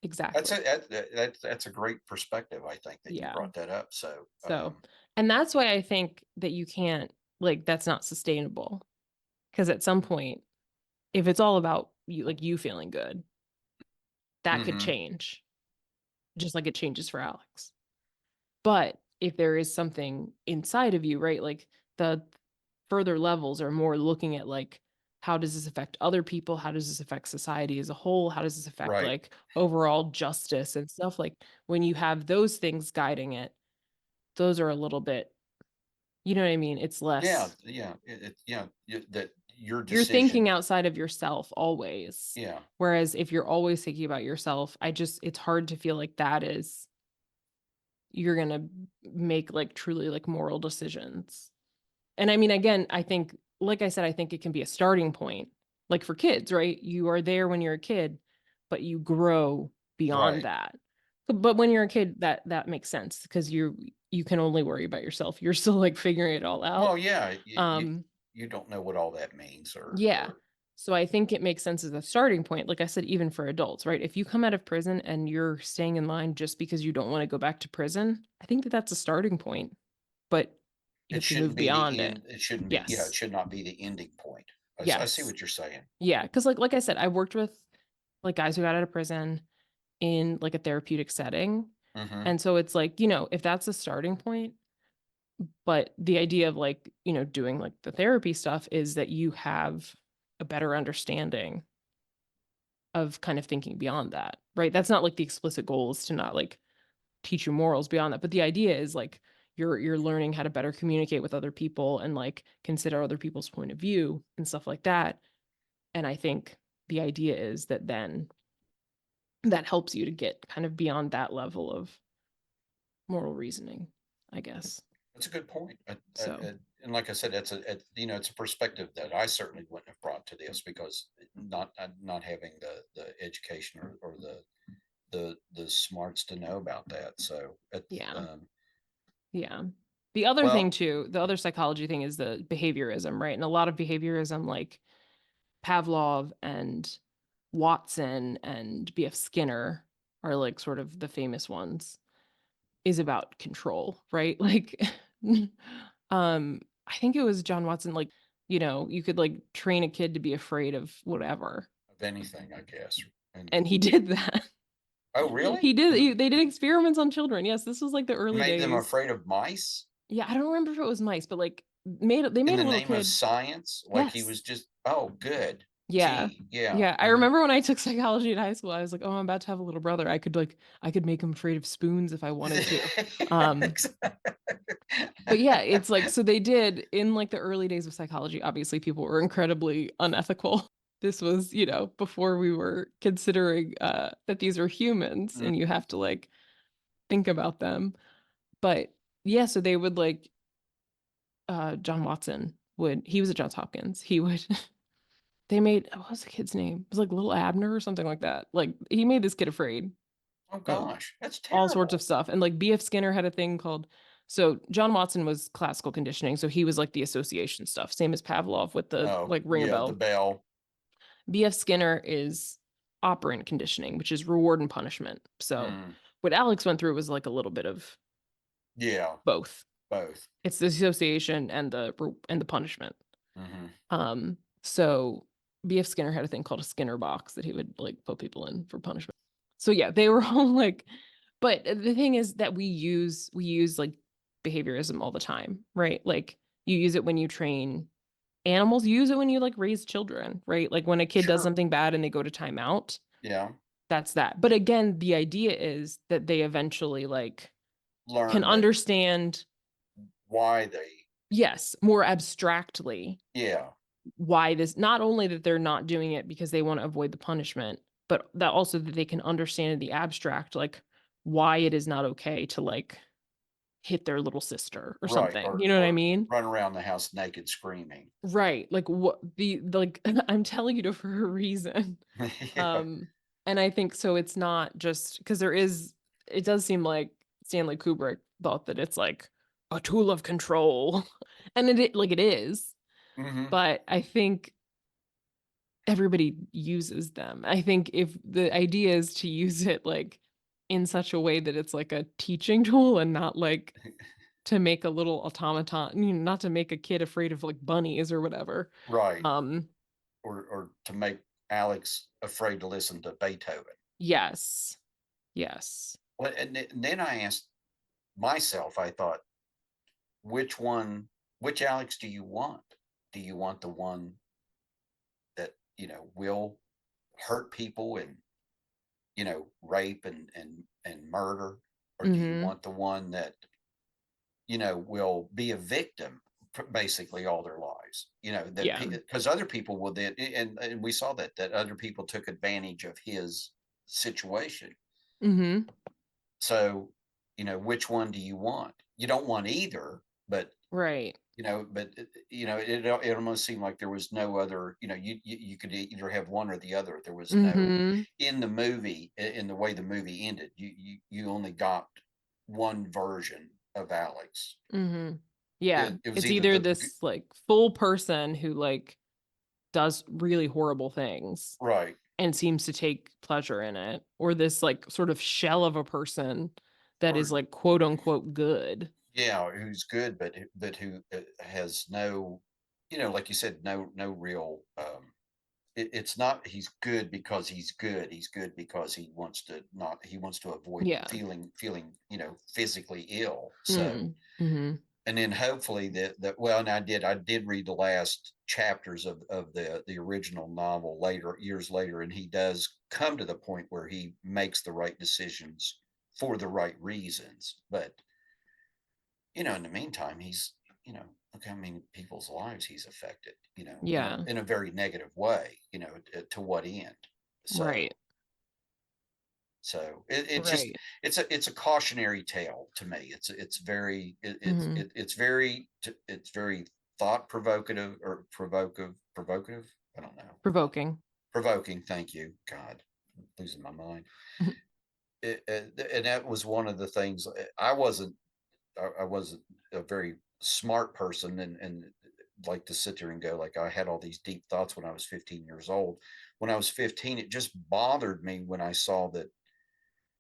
exactly. That's a great perspective. I think that you Yeah. brought that up. So, So and that's why I think that you can't like, that's not sustainable. Because at some point, if it's all about you like, you feeling good, that could hmm, change, just like it changes for Alex. But if there is something inside of you, right, like, the further levels are more looking at, like, how does this affect other people? How does this affect society as a whole? How does this affect, right. like, overall justice and stuff? Like, when you have those things guiding it, those are a little bit, you know what I mean? It's Yeah, less yeah. Yeah, that your you're thinking decision. outside of yourself always. Yeah, Whereas if you're always thinking about yourself, it's hard to feel like that is you're gonna make, like, truly, like, moral decisions. And I mean, again, I think, like I said, I think it can be a starting point. Like for kids, right? You are there when you're a kid, but you grow beyond right. that. But when you're a kid, that makes sense because you can only worry about yourself. You're still like figuring it all Well, out. yeah. Um, You don't know what all that means, yeah. or So I think it makes sense as a starting point. Like I said, even for adults, right? If you come out of prison and you're staying in line just because you don't want to go back to prison, I think that that's a starting point. But you it have to shouldn't move be the beyond it. end. It shouldn't be. Yeah, it Yes. should not be the ending point. I see Yes. what you're saying. Yeah, because like I said, I worked with, like, guys who got out of prison in, like, a therapeutic setting, Hmm. and so it's like, if that's a starting point, but the idea of, like, doing, like, the therapy stuff is that you have a better understanding of kind of thinking beyond that, right? That's not, like, the explicit goal is to not, like, teach you morals beyond that, but the idea is, like, you're learning how to better communicate with other people and, like, consider other people's point of view and stuff like that, and I think the idea is that then that helps you to get kind of beyond that level of moral reasoning, I guess. That's a good point. So, And like I said, it's a perspective that I certainly wouldn't have brought to this because not having the education or the smarts to know about that. So yeah. Yeah. The other thing well, too, the other psychology thing is the behaviorism, right? And a lot of behaviorism, like Pavlov and Watson and B.F. Skinner are like sort of the famous ones, is about control, right? Like, I think it was John Watson, like, you could like train a kid to be afraid of whatever. of anything, I guess. And And he did that. oh, He really? did they did experiments on children. Yes, this was like the early Made them days. afraid of mice Yeah, I don't remember if it was mice, but like they in made a the little name of kid. science? Like he was Yes. just, oh, good. Yeah. Gee, yeah. Yeah, I remember when I took psychology in high school, I was like, "Oh, I'm about to have a little brother." I could make him afraid of spoons if I wanted to. Um, Exactly. But yeah, it's like, so they did in like the early days of psychology, obviously people were incredibly unethical. This was, before we were considering that these are humans Mm, and you have to like think about them. But yeah, so they would like John Watson would, he was at Johns Hopkins. He would they made, what was the kid's name? It was like Little Abner or something like that. Like he made this kid afraid oh of gosh, that's all sorts of terrible. stuff. And like BF Skinner had a thing called, so John Watson was classical conditioning, so he was like the association stuff, same as Pavlov with the Oh, like ring a yeah, the bell. bell. BF Skinner is operant conditioning, which is reward and punishment. So Mm, what Alex went through was like a little bit of yeah, both. both. It's the association and the punishment. Hmm. So BF Skinner had a thing called a Skinner box that he would like put people in for punishment. So yeah, they were all like, but the thing is that we use like behaviorism all the time, right? Like you use it when you train animals, you use it when you like raise children, right? Like when a kid does Sure. something bad and they go to timeout, Yeah. that's that. But again, the idea is that they eventually like can Learn that understand, why they, yes, more abstractly yeah, why this, not only that they're not doing it because they want to avoid the punishment, but that also that they can understand in the abstract like why it is not okay to like hit their little sister or right. something. You know what I Or mean? run around the house naked screaming. Right. Like what the like I'm telling you to for a reason. Yeah. Um and I think so it's not just because it does seem like Stanley Kubrick thought that it's like a tool of control. And like it is, Hmm. but I think everybody uses them. I think if the idea is to use it like in such a way that it's like a teaching tool and not like to make a little automaton, not to make a kid afraid of like bunnies or whatever. Right. Um, Or to make Alex afraid to listen to Beethoven. yes. Yes. Well, and then I asked myself, I thought, which one, which Alex do you want? Do you want the one that, will hurt people and, rape and murder? Or do you Mhm. want the one that, will be a victim basically all their lives? That Yeah. because other people will then, and we saw that other people took advantage of his situation. Mhm. So, which one do you want? You don't want either, but Right. it almost seemed like there was no other. You could either have one or the other. There was no Mhm. in the movie, in the way the movie ended. You only got one version of Alex. Mhm. Yeah. It was It's either either this the like full person who like does really horrible things right, and seems to take pleasure in it, or this like sort of shell of a person that is or like quote unquote good. yeah, who's good, but who has no, like you said, no real. It's not he's good because he's good. He's good because he wants to avoid Yeah. feeling physically ill. So, Mm. Mhm. and then hopefully that well, and I did read the last chapters of the original novel later, years later, and he does come to the point where he makes the right decisions for the right reasons. But in the meantime, he's, look how many people's lives he's affected, Yeah. in a very negative way, to what end. Right. So it's just Right. it's a cautionary tale to me. It's very Mhm. it's very thought provocative or provocative. I don't know. Provoking. Provoking. Thank you. God, I'm losing my mind. And that was one of the things. I wasn't a very smart person, and like to sit there and go like I had all these deep thoughts when I was 15 years old. When I was 15, it just bothered me when I saw that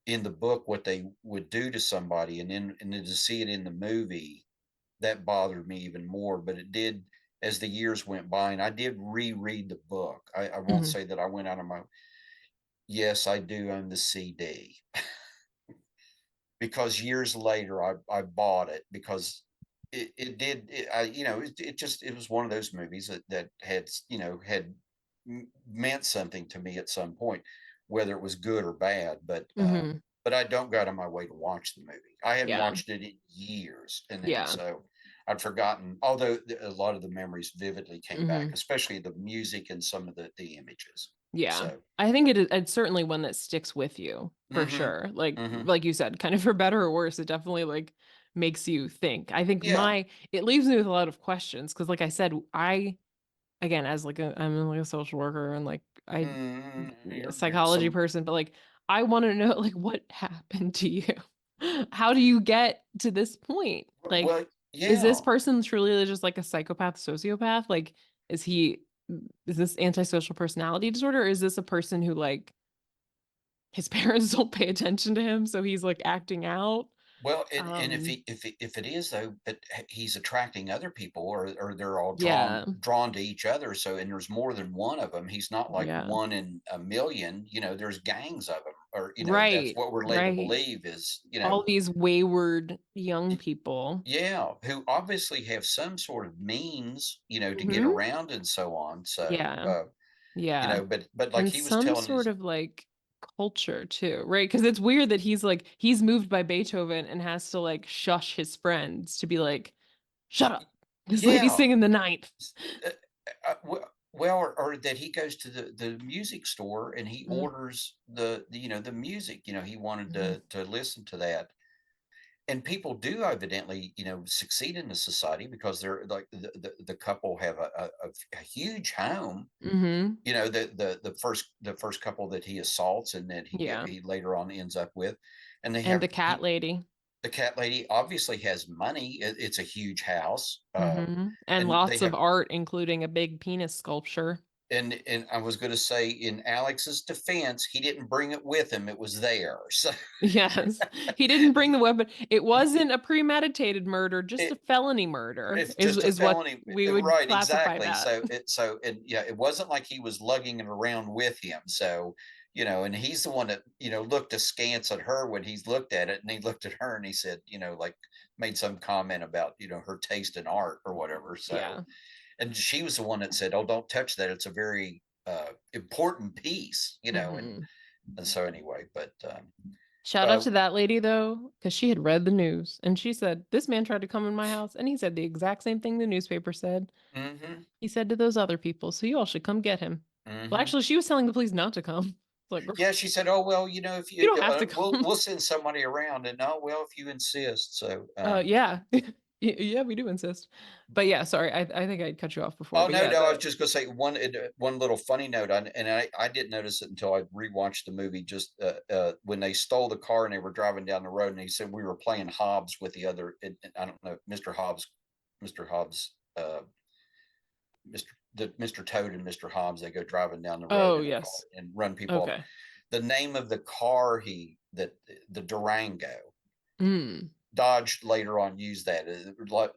in the book what they would do to somebody, and then to see it in the movie, that bothered me even more. But it did as the years went by, and I did reread the book. I won't Mhm. say that I went out of my, yes, I do own the CD because years later I bought it because it did it was one of those movies that had had meant something to me at some point, whether it was good or bad. But Mhm. but I don't go out of my way to watch the movie. I hadn't Yeah. watched it in years, and Yeah. so I'd forgotten. Although a lot of the memories vividly came back, Mhm. especially the music and some of the images. Yeah. So, I think it's certainly one that sticks with you for hmm sure. hmm Like you said, kind of for better or worse, it definitely like makes you think. I think yeah, it leaves me with a lot of questions because like I said, again as I'm like a social worker and like a you're psychology some. person, but like I want to know like what happened to you. How do you get to this point? Like, Well, is this yeah. person truly just like a psychopath, sociopath? Like, is he is this antisocial personality disorder, or is this a person who like his parents don't pay attention to him, so he's like acting out? Well, and if Um, if it is though, but he's attracting other people, or they're all yeah, drawn to each other. So, and there's more than one of them. He's not like yeah, one in a million. There's gangs of them, or that's right, what we're led to right. believe is All these wayward young y- people. yeah, who obviously have some sort of means, to get Hmm. around and so on. So, Yeah, yeah. but like And he was some telling sort his. of like culture too, right? Because it's weird that he's moved by Beethoven and has to like shush his friends to be like, shut up. This lady's Yeah. singing the ninth. Uh, well, or that he goes to the music store and he Mm-hmm. orders the music. He wanted Mm-hmm. to listen to that, and people do evidently succeed in the society because they're like the couple have a huge home. Mm-hmm. The first couple that he assaults and that Yeah. he later on ends up with, and they And the have cat lady. the cat lady obviously has money. It's a huge house, Mm-hmm. And and they lots of have. art, including a big penis sculpture. And I was going to say, in Alex's defense, he didn't bring it with him; it was there. So Yes. He didn't bring the weapon. It it, wasn't a premeditated murder, just a felony murder it's just a is what felony, we would right? classify Exactly. that. And yeah, it wasn't like he was lugging it around with him. So and he's the one that looked askance at her when he's looked at it, and he looked at her and he said, like made some comment about her taste in art or whatever. So, Yeah. and she was the one that said, "Oh, don't touch that. It's a very important piece," Hmm. and so anyway, but Shout out uh, to that lady though, because she had read the news and she said, this man tried to come in my house and he said the exact same thing the newspaper said. mm-hmm, He said to those other people, so you all should come get him. Well, mm-hmm. actually, she was telling the police not to come. It's like, girl, Yeah, she said, "Oh well, if you you don't have to come. we'll send somebody around," and oh well, if you insist. So, Yeah. Yeah, we do insist. But yeah, sorry, I think I cut you off before. oh But no, yeah, no, I was the just going to say one little funny note, and I didn't notice it until I rewatched the movie. Just when they stole the car and they were driving down the road, and he said we were playing Hobbs with the other. And I don't know, Mr. Hobbs, Mr. Toad and Mr. Hobbs. They go driving down the road oh in a car yes. and run people off. Okay. The name of the car the Durango. Mm. Dodge later on used that.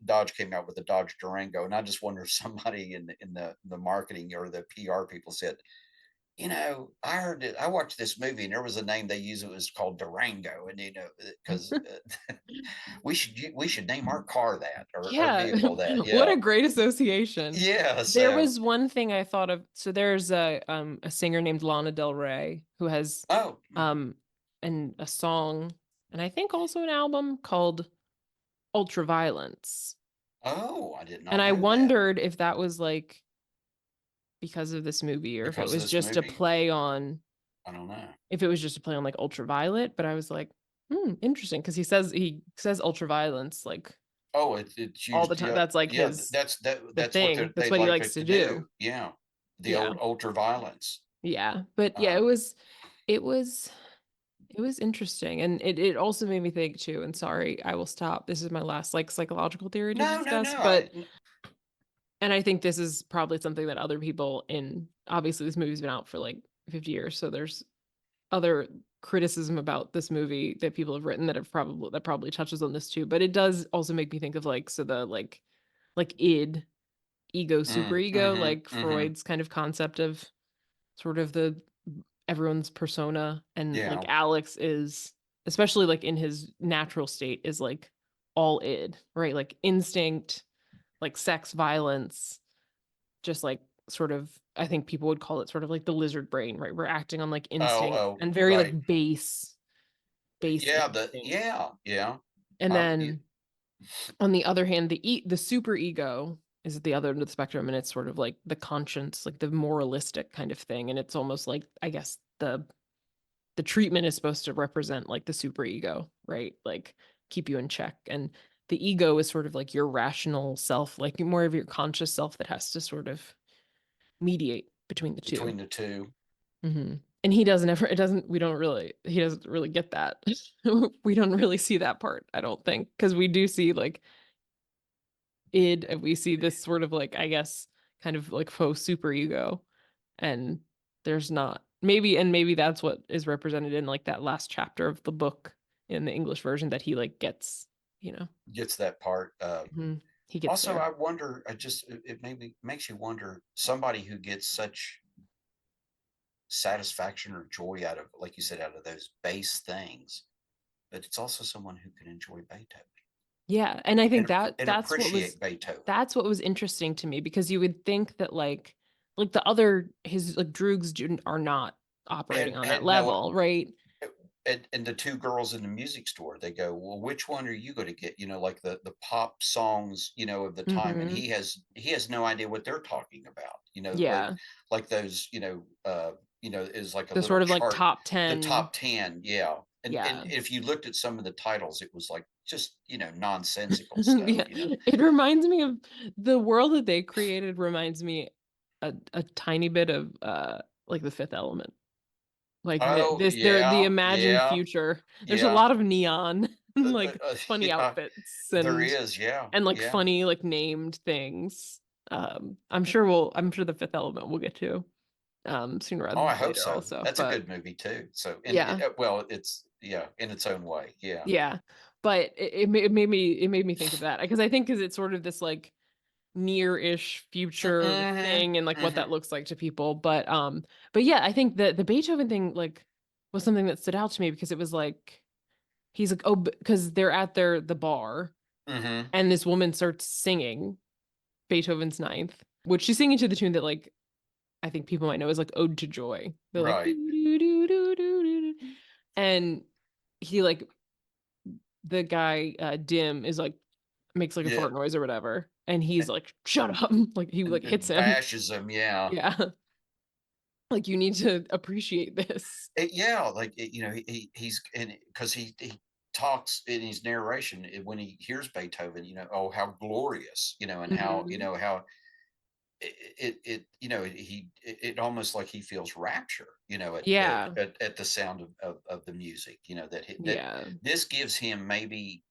Dodge came out with the Dodge Durango, and I just wonder if somebody in the marketing or the PR people said, I heard it. I watched this movie, and there was a name they used. It was called Durango, and because we should name our car that, or our Yeah. vehicle that. What a Yeah, great association. yeah. There So, was one thing I thought of. So there's a singer named Lana Del Rey who has oh, um and a song and I think also an album called Ultraviolence. oh, I did And not I know that wondered if that was like because of this movie or if it because of was this just a movie. play on I don't know. if it was just a play on like ultraviolet, but I was like, interesting because he says ultraviolence like Oh, it's all the used. time. Yeah, That's like yeah. his That's the what thing. That's they what he like likes it to to do. do. Yeah, the Yeah. old ultra violence. Yeah. But yeah, Um, it was it was interesting. And it also made me think too, and sorry, I will stop. This is my last like psychological theory to no, no, discuss, no. but and I think this is probably something that other people in obviously this movie's been out for like 50 years, so there's other criticism about this movie that people have written that probably touches on this too, but it does also make me think of like so the like id ego superego Mm-hmm, like mm-hmm. Freud's kind of concept of sort of the everyone's persona and like Yeah. Alex is especially like in his natural state is like all id, right? Like instinct, like sex violence, just like sort of I think people would call it sort of like the lizard brain, right? We're acting on like Oh, instinct oh, and very right. like base basic Yeah, things. yeah. And Um, y- then on the other hand, the super ego is at the other end of the spectrum, and it's sort of like the conscience, like the moralistic kind of thing. And it's almost like, I guess, the treatment is supposed to represent like the super ego, right? Like keep you in check. And the ego is sort of like your rational self, like more of your conscious self that has to sort of mediate between the two. between the two. And he doesn't ever, it doesn't, we don't really, he doesn't really get that. We don't really see that part, I don't think, because we do see like id, and we see this sort of like, I guess, kind of like faux super ego. And there's not, maybe, and maybe that's what is represented in like that last chapter of the book in the English version, that he like gets, you know, Gets that part. he gets Also, there. I wonder. It maybe makes you wonder. Somebody who gets such satisfaction or joy out of, like you said, out of those base things, but it's also someone who can enjoy Beethoven Yeah, and I think that and appreciate Beethoven. that's what was interesting to me, because you would think that like the other his like are not operating on that And no, level, right? and the two girls in the music store, they go, well, which one are you going to get, like the pop songs, of the time, and Hmm. he has no idea what they're talking about, Yeah, like those, is like a the little sort of like chart, top the 10. top 10. Yeah. And Yeah. if you looked at some of the titles, it was like just, nonsensical stuff, Yeah, it reminds me of the world that they created, reminds me a tiny bit of like The Fifth Element. Like Oh they're the yeah, imagined yeah, future. There's a yeah. lot of neon and like funny Yeah, outfits there is. Yeah, and like yeah. funny like named things. I'm sure The Fifth Element we'll get to sooner rather Oh, I than hope later so. also. That's a But good movie too. So, and yeah. well, it's, yeah, in its own way. Yeah. Yeah. But it made me think of that, because I think because it's sort of this like near-ish future Hmm. thing, and like what that Hmm. looks like to people. But yeah, I think that the Beethoven thing like was something that stood out to me, because it was like he's like, oh, because they're at the bar, Hmm. and this woman starts singing Beethoven's Ninth, which she's singing to the tune that like I think people might know is like Ode to Joy. They're like Right. doo, doo, doo, doo, doo, doo. And he like the guy Dim is like makes like a Yeah. fart noise or whatever, and he's And, like shut up, like he like hits and him. bashes them. Yeah. Yeah. Like you need to appreciate this. Yeah. Like, he's, and because he talks in his narration, when he hears Beethoven, oh, how glorious, and how, Hmm. how it almost like he feels rapture, Yeah. at the sound of the music, that Yeah. this gives him maybe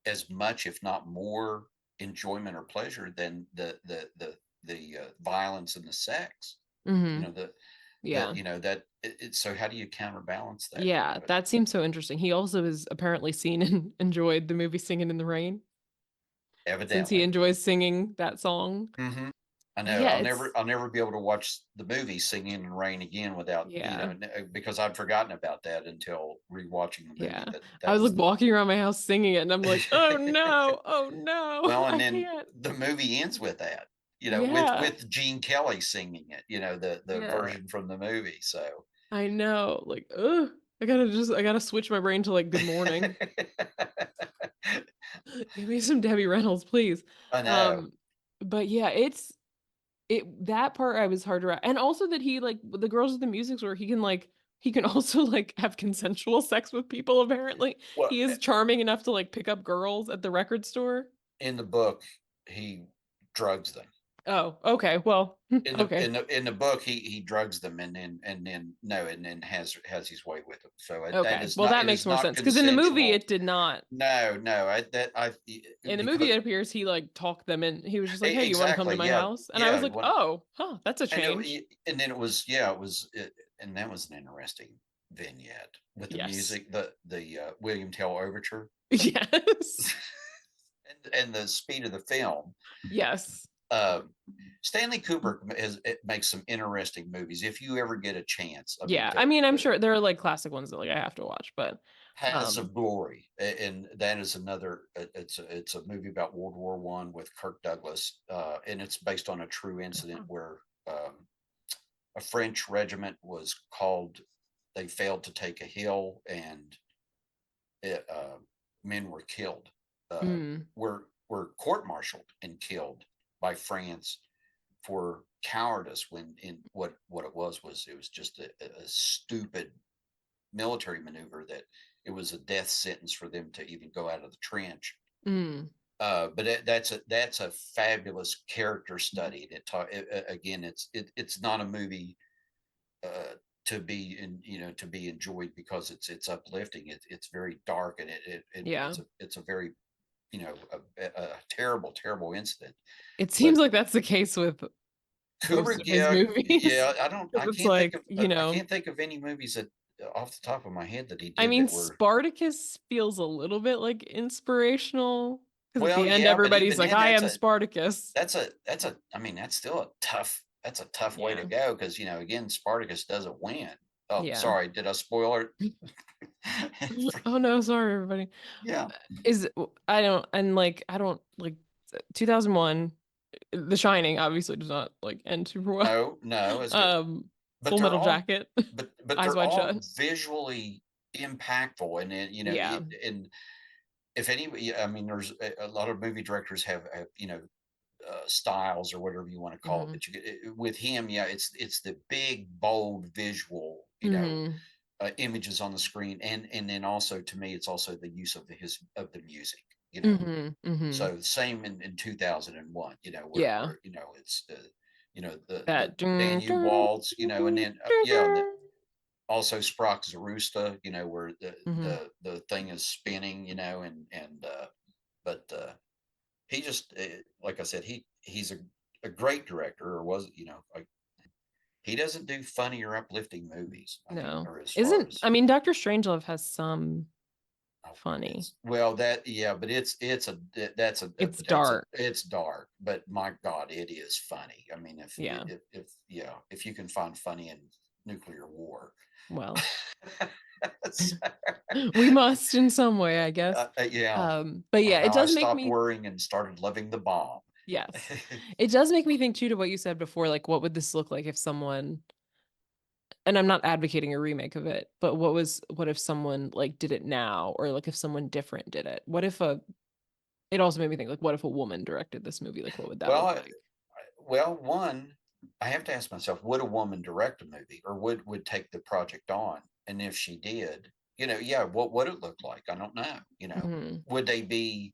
as much, if not more, enjoyment or pleasure than the violence and the sex, Hmm. the Yeah. that so how do you counterbalance that, Yeah, that seems so interesting. He also has apparently seen and enjoyed the movie Singing in the Rain, since he evidently. enjoys singing that song. Hmm. I But know. yeah, it's I'll never be able to watch the movie Singing in the Rain again without, yeah. because I'd forgotten about that until rewatching the movie. Yeah. That I that was like was walking around my house singing it, and I'm like, oh the. no, oh no, Well, and I then can't. the movie ends with that, Yeah. with Gene Kelly singing it, the Yeah. version from the movie. So. I know. Like, ugh. I gotta switch my brain to like good morning. Give me some Debbie Reynolds, please. I know. Um, but yeah, that part I was hard to and also that he like the girls at the music store, he can also like have consensual sex with people, apparently. Well, He is charming enough to like pick up girls at the record store. in the book, he drugs them. Oh, okay. Well, okay. In the book, he drugs them, and then no, and then has his way with them. So that Okay. is Well, not, that it makes is more not sense, because in the movie consensual. it did not. No, no, I In the movie because it appears he like talked them in. He was just like, "Hey, you want to come to exactly, my yeah, house?" And I was yeah. like, "Oh, huh, that's a change." And then it was, yeah, it was, and that was an interesting vignette with the Yes. music, the William Tell overture, Yes. and the speed of the film. Yes. Uh, Stanley Kubrick makes some interesting movies. If you ever get a chance, I mean, Yeah. I mean, I'm sure there are like classic ones that like I have to watch, but Paths um of Glory, and that is another. It's a movie about World War I with Kirk Douglas, and it's based on a true incident where a French regiment was called they failed to take a hill, and it, men were killed, Mm. were court-martialed and killed by France for cowardice, when in what it was it was just a stupid military maneuver, that it was a death sentence for them to even go out of the trench. Mm. But that's a fabulous character study. That again, it's not a movie to be to be enjoyed because it's uplifting. It's very dark, and Yeah. it's a very a terrible incident. It But seems like that's the case with most Kubrick, of his yeah, movies. yeah, 'Cause it's like, I can't think of any movies that off the top of my head that he I did mean, that were. Spartacus feels a little bit like inspirational because at Well, the end, yeah, but everybody's even like, then, I am Spartacus. I mean, that's still a tough way to Yeah. go, because again, Spartacus doesn't win. Oh, Yeah. sorry, did I spoil it? Oh no, sorry, everybody. Yeah. I don't, and like, I don't like 2001, The Shining obviously does not like end super well. No, no, it's good. But Full they're Metal all Jacket, but Eyes they're Wide all Shut. visually impactful, and then, Yeah. and if any, yeah, I mean, there's a lot of movie directors have styles, or whatever you want to call it. Hmm. But with him, yeah, it's the big, bold visual, Hmm. images on the screen, and then also, to me, it's also the use of the music. Hmm. Hmm. So same in 2001, Yeah. where it's the That. Dun, Danube dun, waltz, and dun, then dun, yeah, and dun. also Sprach Zarusta, where Mhm. the thing is spinning, but he just, like I said, he's a great director, or was, like, he doesn't do funny or uplifting movies. I mean, No. or as far Isn't as, I mean, Doctor Strangelove has some oh, funny. it's, well, that, yeah, but It's dark. it's dark, but my God, it is funny. I mean, Yeah. if you can find funny in nuclear war. Well, So, we must in some way, I guess. yeah, But or yeah, it how I does make stopped me, worrying and started loving the bomb. yes. It does make me think too to what you said before, like what would this look like if someone, and I'm not advocating a remake of it, but what if someone like did it now, or like if someone different did it? What if a it also made me think like what if a woman directed this movie? Like what would that Well, look like? one, I have to ask myself, would a woman direct a movie, or would take the project on? And if she did, yeah, what would it look like? I don't know. Hmm. Would they be?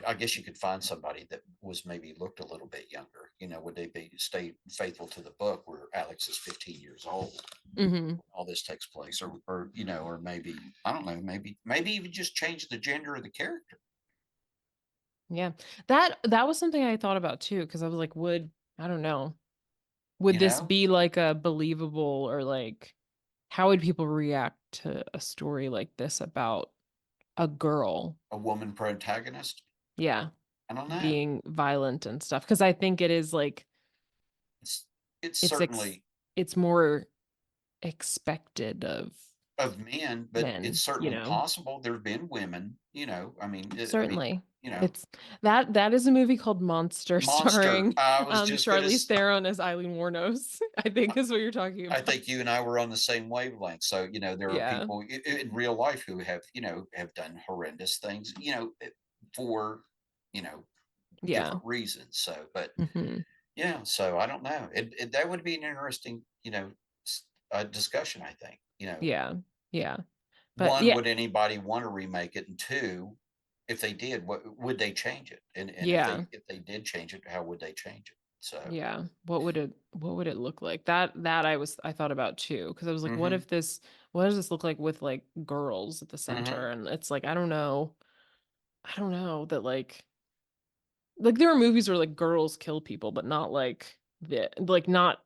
I guess you could find somebody that was maybe looked a little bit younger. Would they stay faithful to the book, where Alex is 15 years old? Hmm. All this takes place, or maybe, I don't know, maybe even just change the gender of the character. Yeah. That was something I thought about too, because I was like, would I don't know. Would You this know, be like a believable or like how would people react to a story like this about a girl? a woman protagonist. Yeah, I don't know. being violent and stuff. Because I think it is like It's it's it's ex certainly it's more expected of of men, but it's men, certainly possible. There've been women. certainly. You know, It's that is a movie called Monster Monster. starring I was just gonna. Charlize Theron as Eileen Wuornos. I think is what you're talking I about. think you and I were on the same wavelength. So, there are Yeah. people in real life who have done horrendous things, for, you know, Yeah. different reasons. So, but Hmm. yeah, so I don't know. That would be an interesting, discussion, I think. Yeah. Yeah. But One, yeah, would anybody want to remake it? And two, if they did, what would they change it? And yeah. if they did change it, how would they change it? So, Yeah. What would it look like? I thought about too because I was like mm-hmm, what does this look like with like girls at the mm-hmm. center? And it's like I don't know. I don't know that like there are movies where like girls kill people but not like not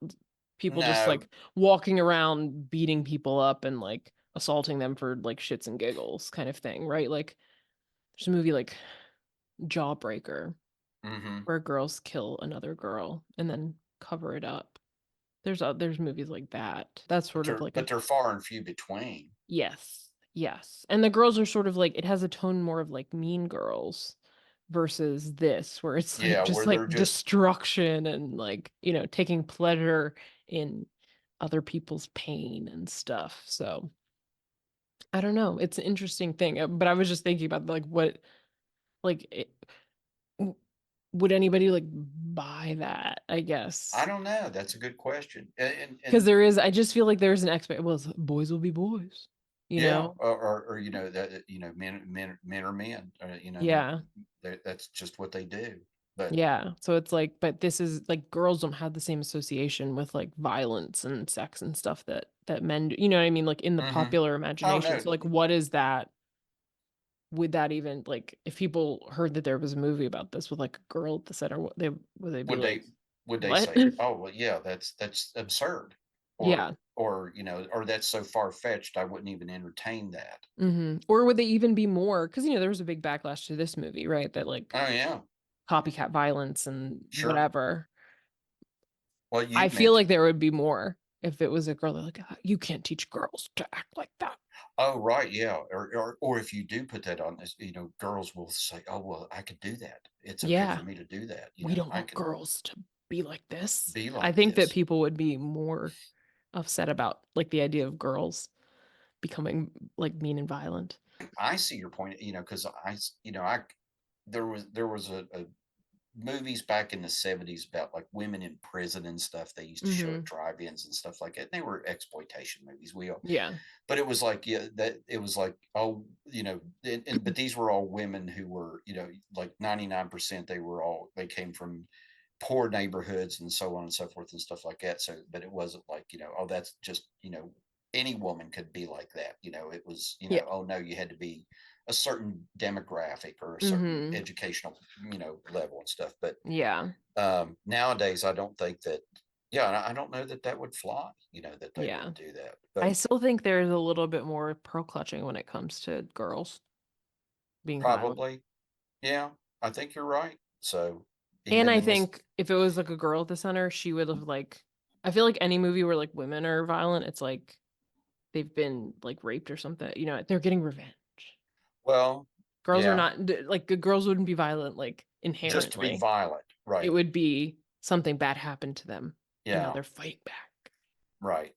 people just No, like walking around beating people up and like assaulting them for like shits and giggles kind of thing, right? Like there's a movie like Jawbreaker mm-hmm. where girls kill another girl and then cover it up. There's movies like that. That's But sort of like a they're far and few between. yes, yes. And the girls are sort of like it has a tone more of like Mean Girls versus this, where it's like Yeah, just where like they're just destruction and like, taking pleasure in other people's pain and stuff. So I don't know. It's an interesting thing. But I was just thinking about like what like w- would anybody like buy that, I I guess. don't know. That's a good question. Because there is, I just feel like there's an expect. Well, boys will be boys, you Yeah, know. or you know that you know men are men. You know, Yeah, that's just what they do. But yeah. So it's like, but this is like girls don't have the same association with like violence and sex and stuff that men do. You know what I mean? Like in the hmm popular oh imagination. no, So like, what is that? Would that even like if people heard that there was a movie about this with like a girl at the center, what they would they be would like, they what? say, oh well, yeah, that's absurd, Yeah. or you know, or that's so far fetched, I wouldn't even entertain that. Or would they even be more? Because there was a big backlash to this movie, right? That like Oh yeah, copycat violence and sure. whatever. Well, I you feel like mentioned. there would be more if it was a girl that like you can't teach girls to act like that. Oh, right, yeah, or if you do put that on this, you know, girls will say, "Oh, well, I could do that. It's okay for Yeah, me to do that. You we know, don't I want can girls to be like this. be I like think that this." people would be more upset about like the idea of girls becoming like mean and violent. I see your point, you know, because you know, there was a movies back in the 70s about like women in prison and stuff they used to show at Hmm. drive-ins and stuff like that. They were exploitation movies. We all Yeah. but it was like, yeah, that it was like, oh, you know, but these were all women who were, you know, like 99%, they came from poor neighborhoods and so on and so forth and stuff like that. So, but it wasn't like, you know, oh, that's just, you know, any woman could be like that. You know, it was, you Yeah. know, oh no, you had to be a certain demographic or a certain Hmm. educational, you know, level and stuff. But Yeah. nowadays, I don't think that, yeah, I don't know that that would fly, you know, that they Yeah. would do that. I But still think there's a little bit more pearl clutching when it comes to girls being violent. probably, yeah, I think you're right. So And even I in this, think if it was like a girl at the center, she would have like I feel like any movie where like women are violent, it's like they've been like raped or something. They're getting revenge. well, Girls are yeah, not like girls wouldn't be violent like just to be inherently. violent, It right? would be something bad happened to them and now Yeah, they're fighting back. right.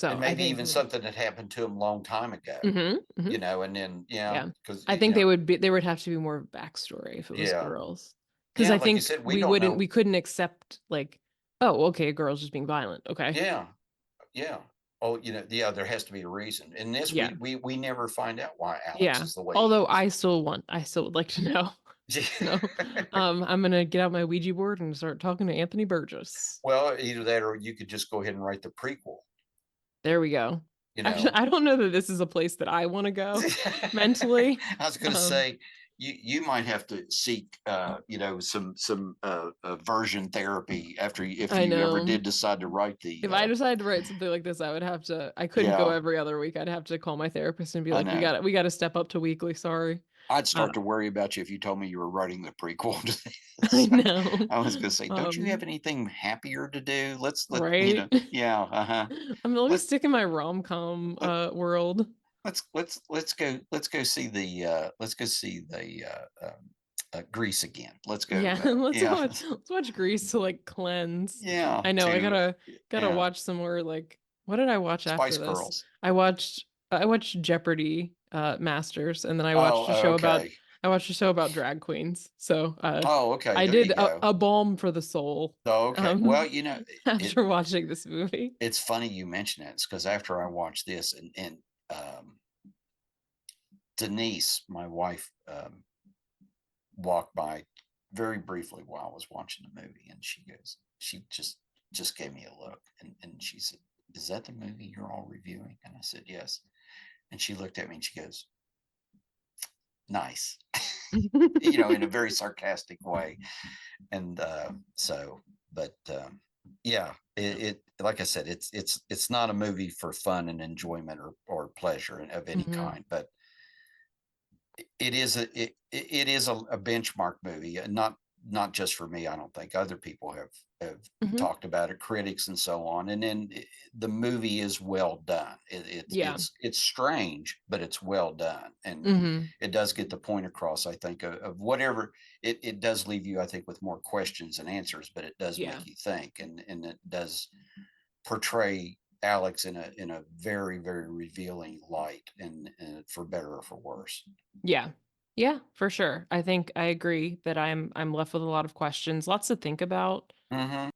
And So I maybe think even something that happened to him a long time ago, hmm. you know, and then, yeah, Yeah. because, I you think know, there would have to be more backstory if it was yeah, girls. Because yeah, I like you think said, we don't we know. couldn't accept like, oh, okay, a girl's just being violent. Okay. Yeah, yeah. Oh, you know, yeah, there has to be a reason. In this, Yeah. we never find out why Alex Yeah. is the way he Although is. I still would like to know. So I'm gonna get out my Ouija board and start talking to Anthony Burgess. Well, either that or you could just go ahead and write the prequel, There we go. you Actually, know. I don't know that this is a place that I want to go mentally. I was going to Um, say you might have to seek you know some version therapy after if I you ever know. did decide to write the If I decided to write something like this, I couldn't go yeah, every other week. I'd have to call my therapist and be I like, know. we got to step up to weekly. Sorry. I'd Uh, start to worry about you if you told me you were writing the prequel to I this. know. I was going to say, don't you have Um, anything happier to do? Let you right. know, yeah, uh-huh. Let me Let stick in my rom-com let world. let's go see the let's go see the Grease again. Let's go Yeah, yeah. let's watch Grease to like cleanse. Yeah, I know, I to gotta yeah, watch some more like what did I watch after Spice this? Girls. I watched Jeopardy Masters and then Oh, okay. I watched a show about drag queens. So Oh, okay. I There did you go. a balm for the soul Oh, okay. Well, you know, it after watching this movie. it's funny you mention it. It's because after I watched this and um, Denise, my wife, walked by very briefly while I was watching the movie, and she just gave me a look, and she said, "Is that the movie you're all reviewing?" And I said, "Yes." And she looked at me and she goes, "Nice," you know, in a very sarcastic way. And so, but yeah, it like I said, it's not a movie for fun and enjoyment or pleasure of any Hmm. kind, but it is a benchmark movie, and not just for me. I don't think other people have Hmm. talked about it, critics and so on. And then the movie is well done. Yeah. It's strange, but it's well done, and Hmm. it does get the point across. I think of whatever it does leave you, I think, with more questions than answers, but it does Yeah. make you think, and it does portray Alex in a very, very revealing light, and for better or for worse. Yeah. Yeah, for sure. I think I agree that I'm left with a lot of questions, lots to think about. Hmm.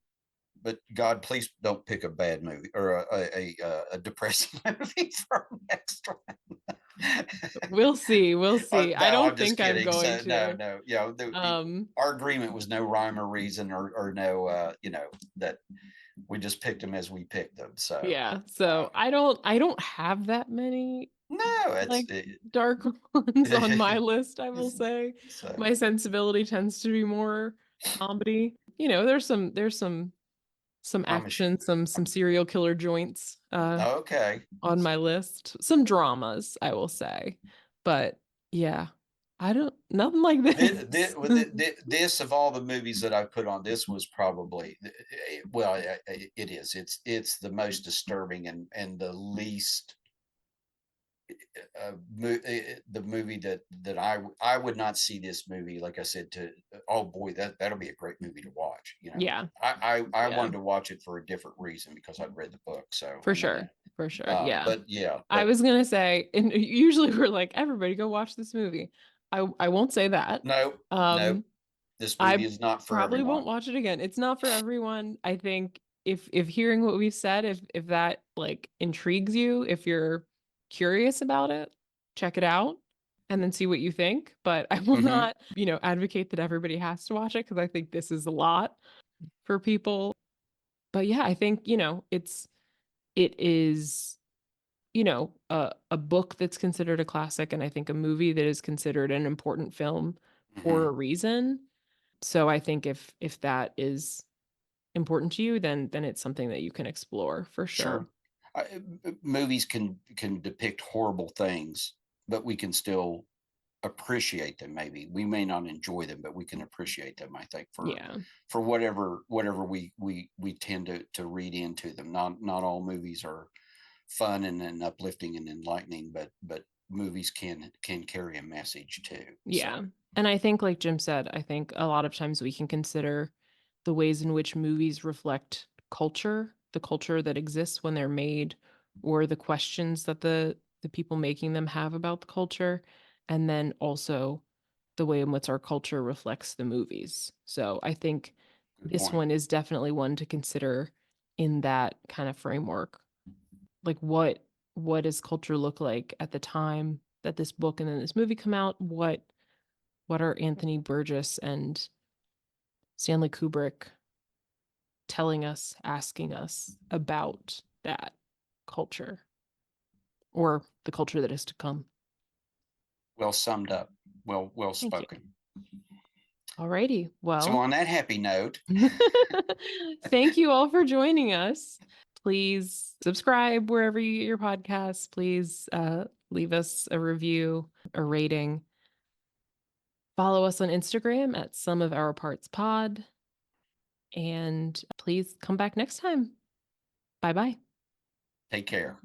But God, please don't pick a bad movie or a depressing movie for our next one. We'll see, we'll see. I No, I'm don't just think I'm kidding. going So no, to. no, Um, our agreement was no rhyme or reason, or no, that we just picked them as we picked them. So yeah, so I don't have that many, no, like, dark ones on my list, I will say. so My sensibility tends to be more comedy. There's some I'm action, some serial killer joints, okay. on my list. Some dramas, I will say. But yeah, I don't nothing like this. This of all the movies that I put on, this was probably, well, it is. It's the most disturbing and the least the movie that I would not see this movie, like I said, to oh boy, that'll be a great movie to watch. Yeah, I yeah. wanted to watch it for a different reason because I'd read the book. So For sure. For sure. Yeah. but yeah, I but was gonna say, and usually we're like, everybody go watch this movie. I won't say that. no, no, Um, this movie I is not for probably won't everyone. watch it again. It's not for everyone. I think if hearing what we've said, if that like intrigues you, if you're curious about it, check it out and then see what you think. But I will Hmm. not, advocate that everybody has to watch it because I think this is a lot for people. But yeah, I think, it is a book that's considered a classic, and I think a movie that is considered an important film for Hmm. a reason. So I think if that is important to you, then it's something that you can explore for sure. Sure. Movies can depict horrible things, but we can still appreciate them. Maybe we may not enjoy them, but we can appreciate them. I think Yeah. for whatever we tend to read into them. Not all movies are fun and uplifting and enlightening, but movies can carry a message too. Yeah. So And I think, like Jim said, I think a lot of times we can consider the ways in which movies reflect culture, the culture that exists when they're made, or the questions that the people making them have about the culture, and then also the way in which our culture reflects the movies. So I think good this point. one is definitely one to consider in that kind of framework. Like what does culture look like at the time that this book and then this movie come out? What are Anthony Burgess and Stanley Kubrick telling us, asking us about that culture or the culture that is to come? Well summed up. Well Thank you. spoken. Alrighty. So Well, on that happy note, thank you all for joining us. Please subscribe wherever you get your podcasts. Please leave us a review, a rating. Follow us on Instagram at Some of Our Parts Pod. And please come back next time. Bye bye. take care.